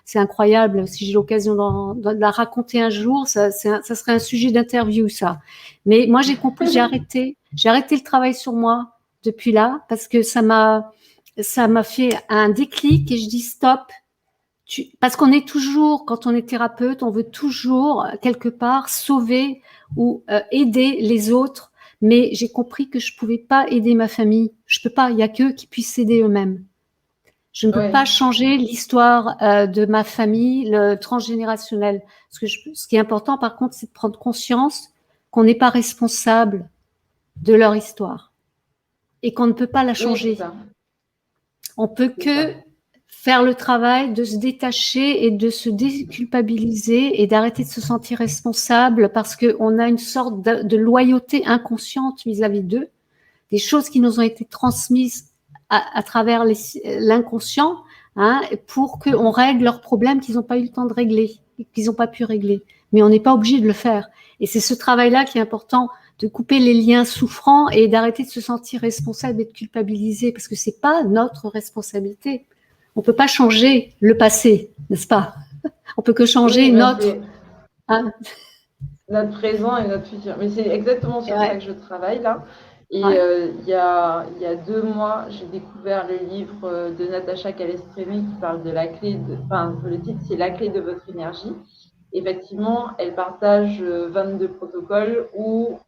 c'est incroyable. Si j'ai l'occasion de la raconter un jour, ça serait un sujet d'interview, ça. Mais moi, j'ai compris, j'ai arrêté le travail sur moi depuis là, parce que ça m'a fait un déclic et je dis stop. Parce qu'on est toujours, quand on est thérapeute, on veut toujours quelque part sauver ou aider les autres. Mais j'ai compris que je pouvais pas aider ma famille. Je peux pas. Il y a qu'eux qui puissent s'aider eux-mêmes. Je ne peux pas changer l'histoire de ma famille, le transgénérationnel. Ce qui est important, par contre, c'est de prendre conscience qu'on n'est pas responsable de leur histoire et qu'on ne peut pas la changer. On peut que faire le travail de se détacher et de se déculpabiliser et d'arrêter de se sentir responsable parce qu'on a une sorte de loyauté inconsciente vis-à-vis d'eux, des choses qui nous ont été transmises à travers l'inconscient, hein, pour qu'on règle leurs problèmes qu'ils n'ont pas eu le temps de régler, qu'ils n'ont pas pu régler. Mais on n'est pas obligé de le faire. Et c'est ce travail-là qui est important de couper les liens souffrants et d'arrêter de se sentir responsable et de culpabiliser, parce que c'est pas notre responsabilité. On peut pas changer le passé, n'est-ce pas? On peut que changer notre présent et notre futur. Mais c'est exactement sur ça que je travaille là. Et il y a 2 mois, j'ai découvert le livre de Natacha Calestrémé qui parle de la clé le titre, c'est La clé de votre énergie. Effectivement, elle partage 22 protocoles où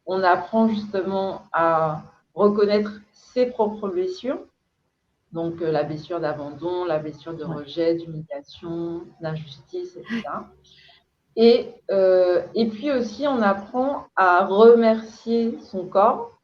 on apprend justement à reconnaître ses propres blessures. Donc, la blessure d'abandon, la blessure de rejet, d'humiliation, d'injustice, etc. Et puis aussi, on apprend à remercier son corps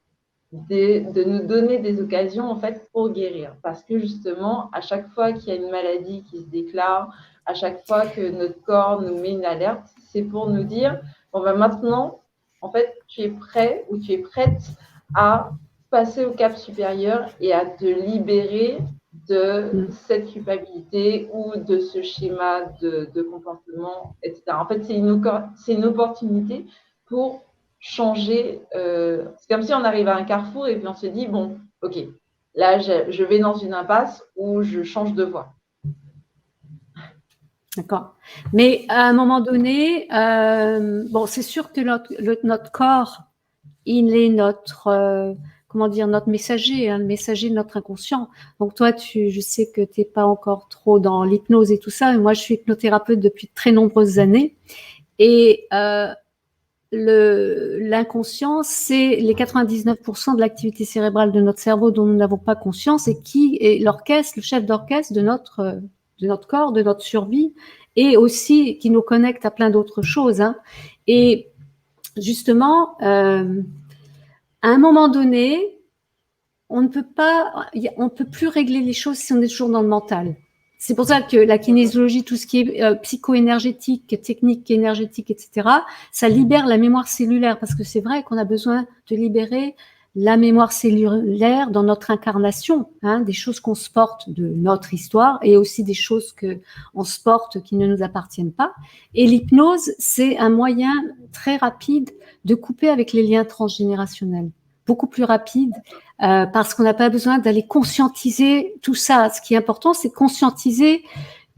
de nous donner des occasions en fait pour guérir, parce que justement à chaque fois qu'il y a une maladie qui se déclare, à chaque fois que notre corps nous met une alerte, c'est pour nous dire bon ben maintenant en fait tu es prêt ou tu es prête à passer au cap supérieur et à te libérer de cette culpabilité ou de ce schéma de comportement, etc. En fait c'est une opportunité pour changer. C'est comme si on arrive à un carrefour et puis on se dit bon, ok, là je vais dans une impasse où je change de voie. D'accord. Mais à un moment donné, bon, c'est sûr que notre corps, il est notre notre messager, hein, le messager de notre inconscient. Donc toi, je sais que tu n'es pas encore trop dans l'hypnose et tout ça. Mais moi, je suis hypnothérapeute depuis de très nombreuses années. Et l'inconscient, c'est les 99% de l'activité cérébrale de notre cerveau dont nous n'avons pas conscience et qui est l'orchestre, le chef d'orchestre de notre corps, de notre survie, et aussi qui nous connecte à plein d'autres choses. Hein. Et justement, à un moment donné, on ne peut plus régler les choses si on est toujours dans le mental. C'est pour ça que la kinésiologie, tout ce qui est psycho-énergétique, technique énergétique, etc., ça libère la mémoire cellulaire, parce que c'est vrai qu'on a besoin de libérer la mémoire cellulaire dans notre incarnation, hein, des choses qu'on se porte de notre histoire et aussi des choses qu'on se porte qui ne nous appartiennent pas. Et l'hypnose, c'est un moyen très rapide de couper avec les liens transgénérationnels, beaucoup plus rapide, parce qu'on n'a pas besoin d'aller conscientiser tout ça. Ce qui est important, c'est conscientiser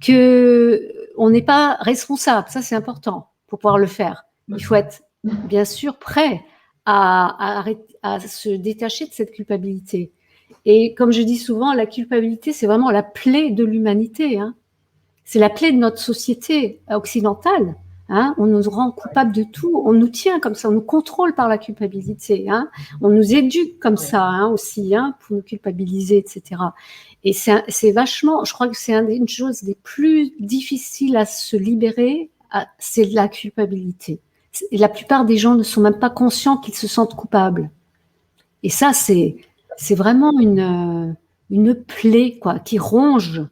qu'on n'est pas responsable. Ça, c'est important pour pouvoir le faire. Il faut être, bien sûr, prêt à se détacher de cette culpabilité. Et comme je dis souvent, la culpabilité, c'est vraiment la plaie de l'humanité. Hein. C'est la plaie de notre société occidentale. Hein, on nous rend coupables de tout, on nous tient comme ça, on nous contrôle par la culpabilité, hein, on nous éduque comme ça hein, aussi, hein, pour nous culpabiliser, etc. Et c'est vachement, je crois que c'est une chose des plus difficiles à se libérer, c'est de la culpabilité. Et la plupart des gens ne sont même pas conscients qu'ils se sentent coupables. Et ça, c'est vraiment une plaie, quoi, qui ronge.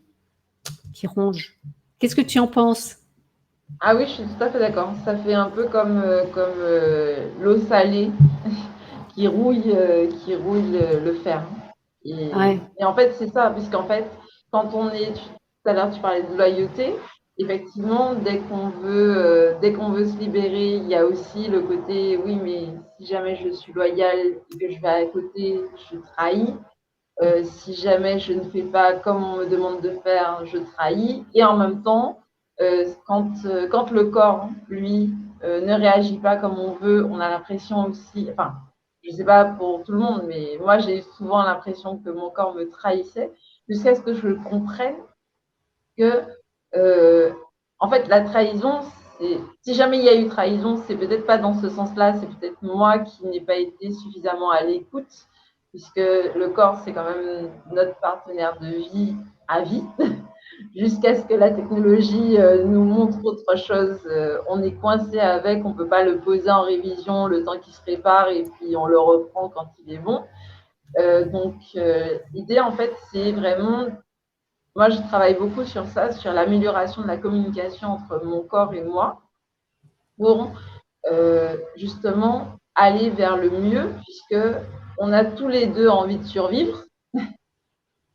Qu'est-ce que tu en penses ? Ah oui, je suis tout à fait d'accord. Ça fait un peu comme l'eau salée qui rouille le fer. Et en fait, c'est ça, puisqu'en fait, quand on est, tout à l'heure tu parlais de loyauté, effectivement, dès qu'on veut se libérer, il y a aussi le côté, oui, mais si jamais je suis loyale et que je vais à côté, je trahis. Si jamais je ne fais pas comme on me demande de faire, je trahis. Et en même temps, quand le corps, lui, ne réagit pas comme on veut, on a l'impression aussi, enfin, je ne sais pas pour tout le monde, mais moi, j'ai souvent l'impression que mon corps me trahissait, jusqu'à ce que je comprenne que, en fait, la trahison, si jamais il y a eu trahison, c'est peut-être pas dans ce sens-là, c'est peut-être moi qui n'ai pas été suffisamment à l'écoute, puisque le corps, c'est quand même notre partenaire de vie à vie. Jusqu'à ce que la technologie nous montre autre chose, on est coincé avec, on ne peut pas le poser en révision le temps qu'il se prépare et puis on le reprend quand il est bon. Donc, l'idée, en fait, c'est vraiment, moi, je travaille beaucoup sur ça, sur l'amélioration de la communication entre mon corps et moi pour justement aller vers le mieux, puisque on a tous les deux envie de survivre.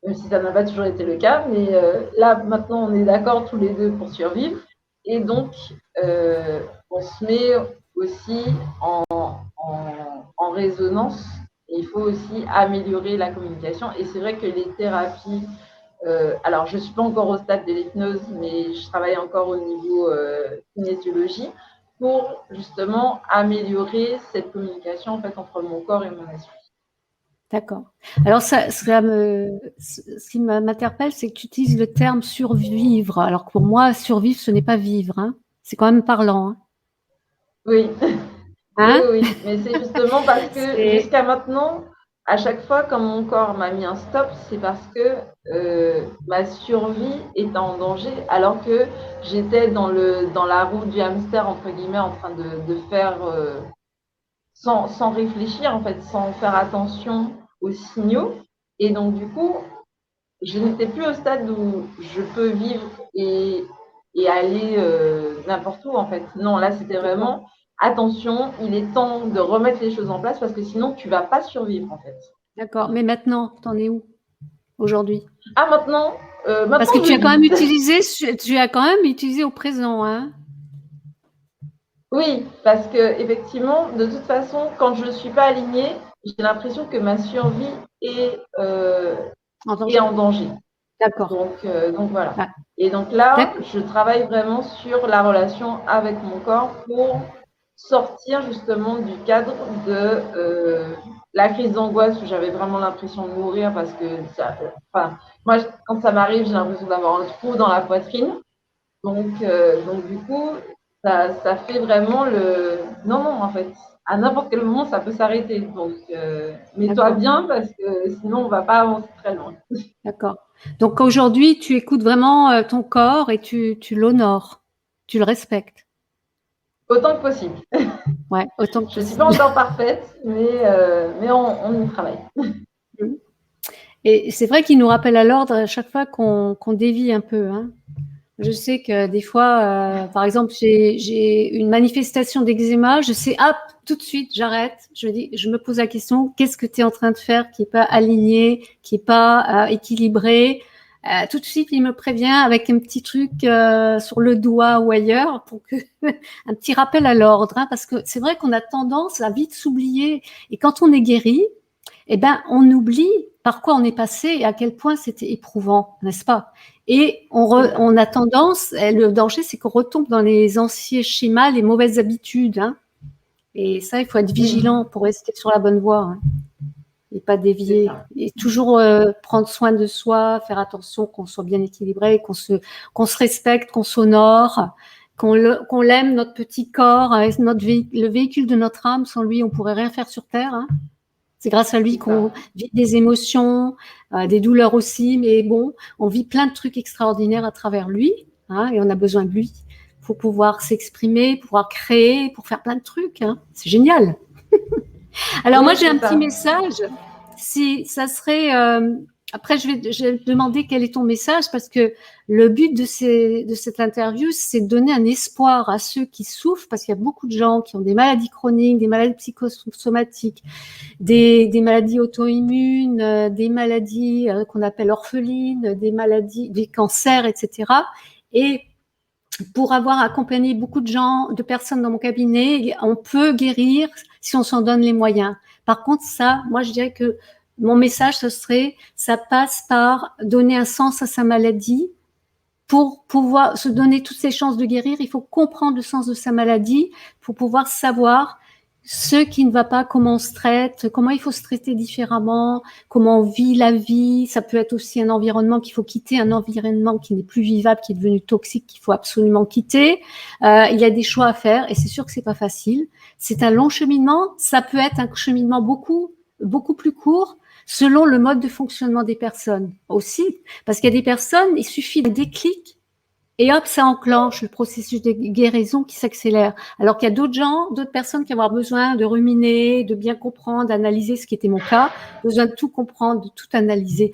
Même si ça n'a pas toujours été le cas, mais là, maintenant, on est d'accord tous les deux pour survivre. Et donc, on se met aussi résonance. Et il faut aussi améliorer la communication. Et c'est vrai que les thérapies, alors je ne suis pas encore au stade de l'hypnose, mais je travaille encore au niveau kinésiologie pour justement améliorer cette communication en fait, entre mon corps et mon esprit. D'accord. Alors, ce qui m'interpelle, c'est que tu utilises le terme survivre. Alors que pour moi, survivre, ce n'est pas vivre. Hein. C'est quand même parlant. Hein. Oui. Hein? Oui, mais c'est justement parce que jusqu'à maintenant, à chaque fois quand mon corps m'a mis un stop, c'est parce que ma survie était en danger, alors que j'étais dans la roue du hamster, entre guillemets, en train de faire sans réfléchir, en fait, sans faire attention aux signaux. Et donc, du coup, je n'étais plus au stade où je peux vivre et aller n'importe où, en fait. Non, là, c'était vraiment attention, il est temps de remettre les choses en place parce que sinon, tu vas pas survivre, en fait. D'accord. Mais maintenant, t'en es où aujourd'hui? Ah, maintenant, Parce que tu as quand même utilisé au présent, hein? Oui, parce que effectivement, de toute façon, quand je ne suis pas alignée, j'ai l'impression que ma survie est en danger. D'accord. Donc voilà. Ah. Et donc là, je travaille vraiment sur la relation avec mon corps pour sortir justement du cadre de la crise d'angoisse où j'avais vraiment l'impression de mourir parce que moi, quand ça m'arrive, j'ai l'impression d'avoir un trou dans la poitrine. Donc du coup, ça fait vraiment non, en fait, à n'importe quel moment, ça peut s'arrêter. Donc, mets-toi bien parce que sinon, on ne va pas avancer très loin. D'accord. Donc aujourd'hui, tu écoutes vraiment ton corps et tu l'honores, tu le respectes. Autant que possible. Ouais, autant que je ne suis possible. pas encore parfaite, mais on y travaille. Et c'est vrai qu'il nous rappelle à l'ordre à chaque fois qu'on dévie un peu. Hein. Je sais que des fois, par exemple, j'ai une manifestation d'eczéma, je sais, hop, tout de suite, j'arrête. Je me pose la question, qu'est-ce que tu es en train de faire qui est pas aligné, qui est pas équilibré? Tout de suite, il me prévient avec un petit truc sur le doigt ou ailleurs pour que un petit rappel à l'ordre, hein, parce que c'est vrai qu'on a tendance à vite s'oublier. Et quand on est guéri, eh ben, on oublie par quoi on est passé et à quel point c'était éprouvant, n'est-ce pas? Et on a tendance, le danger, c'est qu'on retombe dans les anciens schémas, les mauvaises habitudes. Hein. Et ça, il faut être vigilant pour rester sur la bonne voie hein, et pas dévier. Et toujours prendre soin de soi, faire attention qu'on soit bien équilibré, qu'on se respecte, qu'on s'honore, qu'on l'aime, notre petit corps, le véhicule de notre âme. Sans lui, on pourrait rien faire sur Terre. Hein. C'est grâce à lui qu'on vit des émotions, des douleurs aussi, mais bon, on vit plein de trucs extraordinaires à travers lui, hein, et on a besoin de lui pour pouvoir s'exprimer, pouvoir créer, pour faire plein de trucs. Hein. C'est génial. Alors moi, j'ai un petit message. Si ça serait... après, je vais demander quel est ton message parce que le but de cette interview, c'est de donner un espoir à ceux qui souffrent parce qu'il y a beaucoup de gens qui ont des maladies chroniques, des maladies psychosomatiques, des maladies auto-immunes, des maladies qu'on appelle orphelines, des maladies, des cancers, etc. Et pour avoir accompagné beaucoup de personnes dans mon cabinet, on peut guérir si on s'en donne les moyens. Par contre, ça, moi, je dirais que mon message, ça passe par donner un sens à sa maladie. Pour pouvoir se donner toutes ses chances de guérir, il faut comprendre le sens de sa maladie pour pouvoir savoir ce qui ne va pas, comment on se traite, comment il faut se traiter différemment, comment on vit la vie. Ça peut être aussi un environnement qu'il faut quitter, un environnement qui n'est plus vivable, qui est devenu toxique, qu'il faut absolument quitter. Il y a des choix à faire et c'est sûr que c'est pas facile. C'est un long cheminement. Ça peut être un cheminement beaucoup plus court selon le mode de fonctionnement des personnes aussi. Parce qu'il y a des personnes, il suffit d'un déclic et hop, ça enclenche le processus de guérison qui s'accélère. Alors qu'il y a d'autres personnes qui vont avoir besoin de ruminer, de bien comprendre, d'analyser, ce qui était mon cas, besoin de tout comprendre, de tout analyser.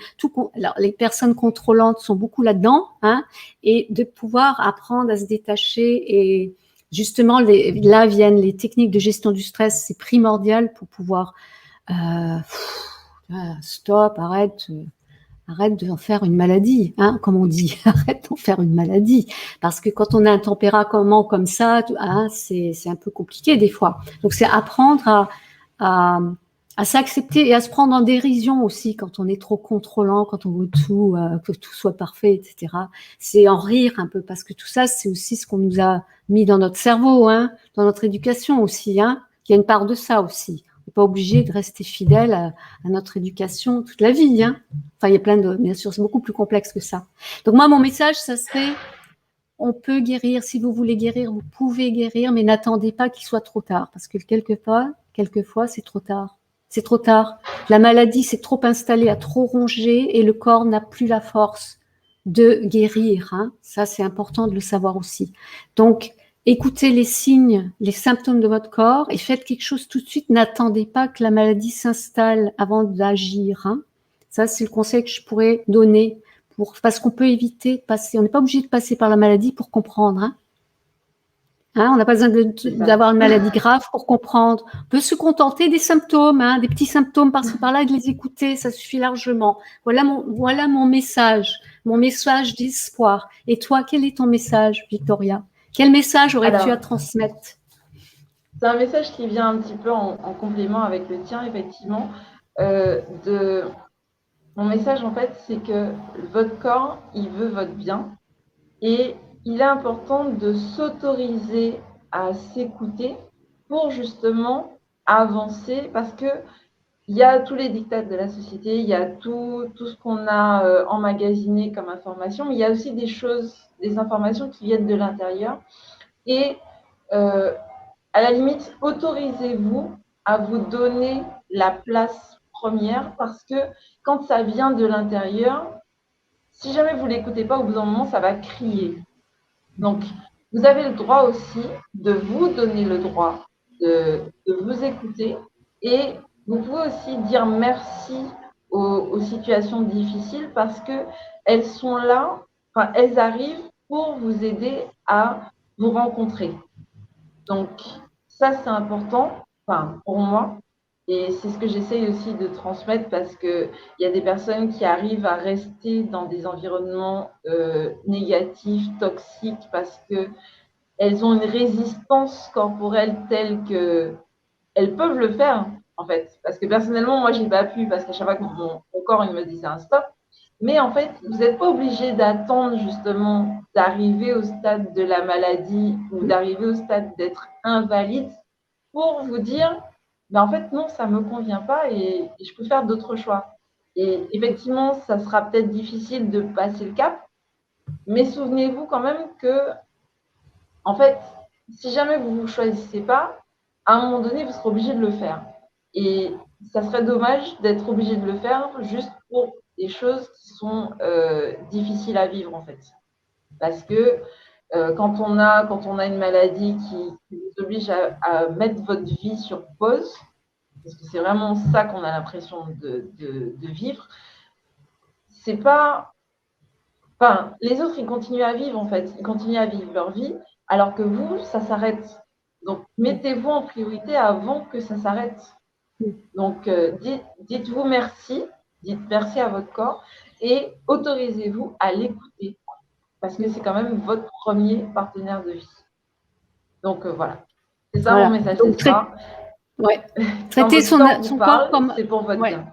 Alors, les personnes contrôlantes sont beaucoup là-dedans, hein, et de pouvoir apprendre à se détacher. Et justement, là viennent les techniques de gestion du stress, c'est primordial pour pouvoir stop, arrête d'en faire une maladie, hein, comme on dit, arrête d'en faire une maladie. Parce que quand on a un tempérament comme ça, hein, c'est un peu compliqué des fois. Donc c'est apprendre à s'accepter et à se prendre en dérision aussi quand on est trop contrôlant, quand on veut tout, que tout soit parfait, etc. C'est en rire un peu parce que tout ça, c'est aussi ce qu'on nous a mis dans notre cerveau, hein, dans notre éducation aussi. Hein. Il y a une part de ça aussi. On n'est pas obligé de rester fidèle à notre éducation toute la vie. Hein. Enfin, il y a plein de, bien sûr, c'est beaucoup plus complexe que ça. Donc moi, mon message, ça serait, on peut guérir. Si vous voulez guérir, vous pouvez guérir, mais n'attendez pas qu'il soit trop tard, parce que quelquefois, c'est trop tard. C'est trop tard. La maladie s'est trop installée, a trop rongé et le corps n'a plus la force de guérir. Hein. Ça, c'est important de le savoir aussi. Donc, écoutez les signes, les symptômes de votre corps et faites quelque chose tout de suite. N'attendez pas que la maladie s'installe avant d'agir. Hein. Ça, c'est le conseil que je pourrais donner parce qu'on peut éviter de passer. On n'est pas obligé de passer par la maladie pour comprendre. Hein. Hein, on n'a pas besoin d'avoir une maladie grave pour comprendre. On peut se contenter des symptômes, hein, des petits symptômes par-ci par-là et de les écouter, ça suffit largement. Voilà mon message d'espoir. Et toi, quel est ton message, Victoria? Quel message aurais-tu à transmettre? C'est un message qui vient un petit peu en complément avec le tien, effectivement. Mon message, en fait, c'est que votre corps, il veut votre bien et il est important de s'autoriser à s'écouter pour justement avancer parce que il y a tous les dictats de la société, il y a tout ce qu'on a emmagasiné comme information, mais il y a aussi des informations qui viennent de l'intérieur. Et à la limite, autorisez-vous à vous donner la place première parce que quand ça vient de l'intérieur, si jamais vous ne l'écoutez pas, au bout d'un moment, ça va crier. Donc, vous avez le droit aussi de vous donner le droit de vous écouter et vous pouvez aussi dire merci aux situations difficiles parce qu'elles sont là, enfin, elles arrivent pour vous aider à vous rencontrer. Donc, ça, c'est important, enfin, pour moi. Et c'est ce que j'essaye aussi de transmettre parce qu'il y a des personnes qui arrivent à rester dans des environnements négatifs, toxiques, parce qu'elles ont une résistance corporelle telle qu'elles peuvent le faire, en fait. Parce que personnellement, moi, je n'ai pas pu, parce qu'à chaque fois que mon corps il me disait un stop. Mais en fait, vous n'êtes pas obligé d'attendre justement d'arriver au stade de la maladie ou d'arriver au stade d'être invalide pour vous dire ben en fait, non, ça ne me convient pas et je peux faire d'autres choix. Et effectivement, ça sera peut-être difficile de passer le cap, mais souvenez-vous quand même que, en fait, si jamais vous ne vous choisissez pas, à un moment donné, vous serez obligé de le faire. Et ça serait dommage d'être obligé de le faire juste pour des choses qui sont difficiles à vivre, en fait. Parce que quand on a une maladie qui vous oblige à mettre votre vie sur pause, parce que c'est vraiment ça qu'on a l'impression de vivre, c'est pas... Enfin, les autres, ils continuent à vivre, en fait. Ils continuent à vivre leur vie, alors que vous, ça s'arrête. Donc, mettez-vous en priorité avant que ça s'arrête. Donc, dites-vous merci, dites merci à votre corps et autorisez-vous à l'écouter. Parce que c'est quand même votre premier partenaire de vie. Donc, voilà. C'est ça mon message ce soir. Ouais. Traiter son corps comme... C'est pour votre bien.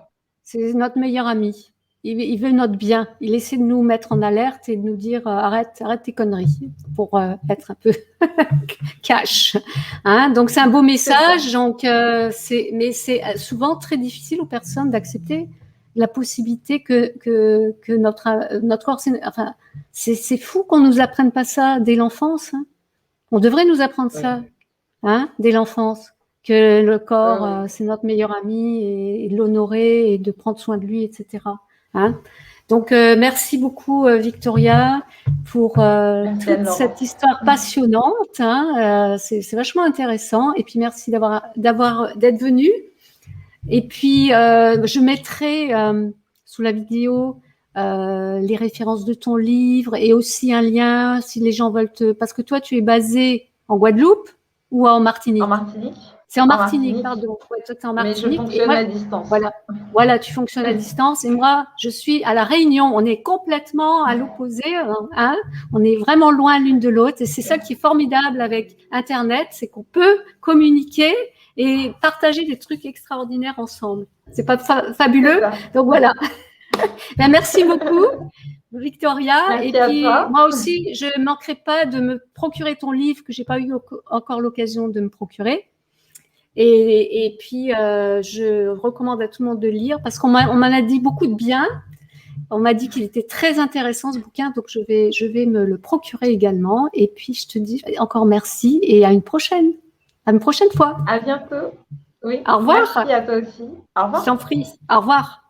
C'est notre meilleur ami. Il veut notre bien. Il essaie de nous mettre en alerte et de nous dire arrête tes conneries pour être un peu cash. Hein, donc c'est un beau message. Donc mais c'est souvent très difficile aux personnes d'accepter la possibilité que notre corps. Enfin, c'est fou qu'on nous apprenne pas ça dès l'enfance. Hein. On devrait nous apprendre ça, hein, dès l'enfance. Que le corps, c'est notre meilleur ami et de l'honorer et de prendre soin de lui, etc. Hein. Donc, merci beaucoup, Victoria, pour toute cette histoire passionnante. Hein. C'est vachement intéressant. Et puis, merci d'être venue. Et puis, je mettrai sous la vidéo les références de ton livre et aussi un lien si les gens veulent parce que toi, tu es basé en Guadeloupe ou en Martinique? En Martinique. C'est en Martinique, pardon. Ouais, toi, t'es en Martinique. Mais je fonctionne à distance. Voilà, tu fonctionnes à distance. Et moi, je suis à La Réunion. On est complètement à l'opposé. Hein. On est vraiment loin l'une de l'autre. Et c'est ça qui est formidable avec Internet, c'est qu'on peut communiquer et partager des trucs extraordinaires ensemble. C'est pas fabuleux? Ça. Donc voilà. Ben, merci beaucoup, Victoria. Merci et puis, à toi. moi aussi, je ne manquerai pas de me procurer ton livre que je n'ai pas eu encore l'occasion de me procurer. Et puis, je recommande à tout le monde de lire parce qu'on m'en a dit beaucoup de bien. On m'a dit qu'il était très intéressant ce bouquin, donc je vais me le procurer également. Et puis, je te dis encore merci et à une prochaine fois. À bientôt. Oui. Au revoir. Merci à toi aussi. Au revoir. Je t'en prie. Au revoir.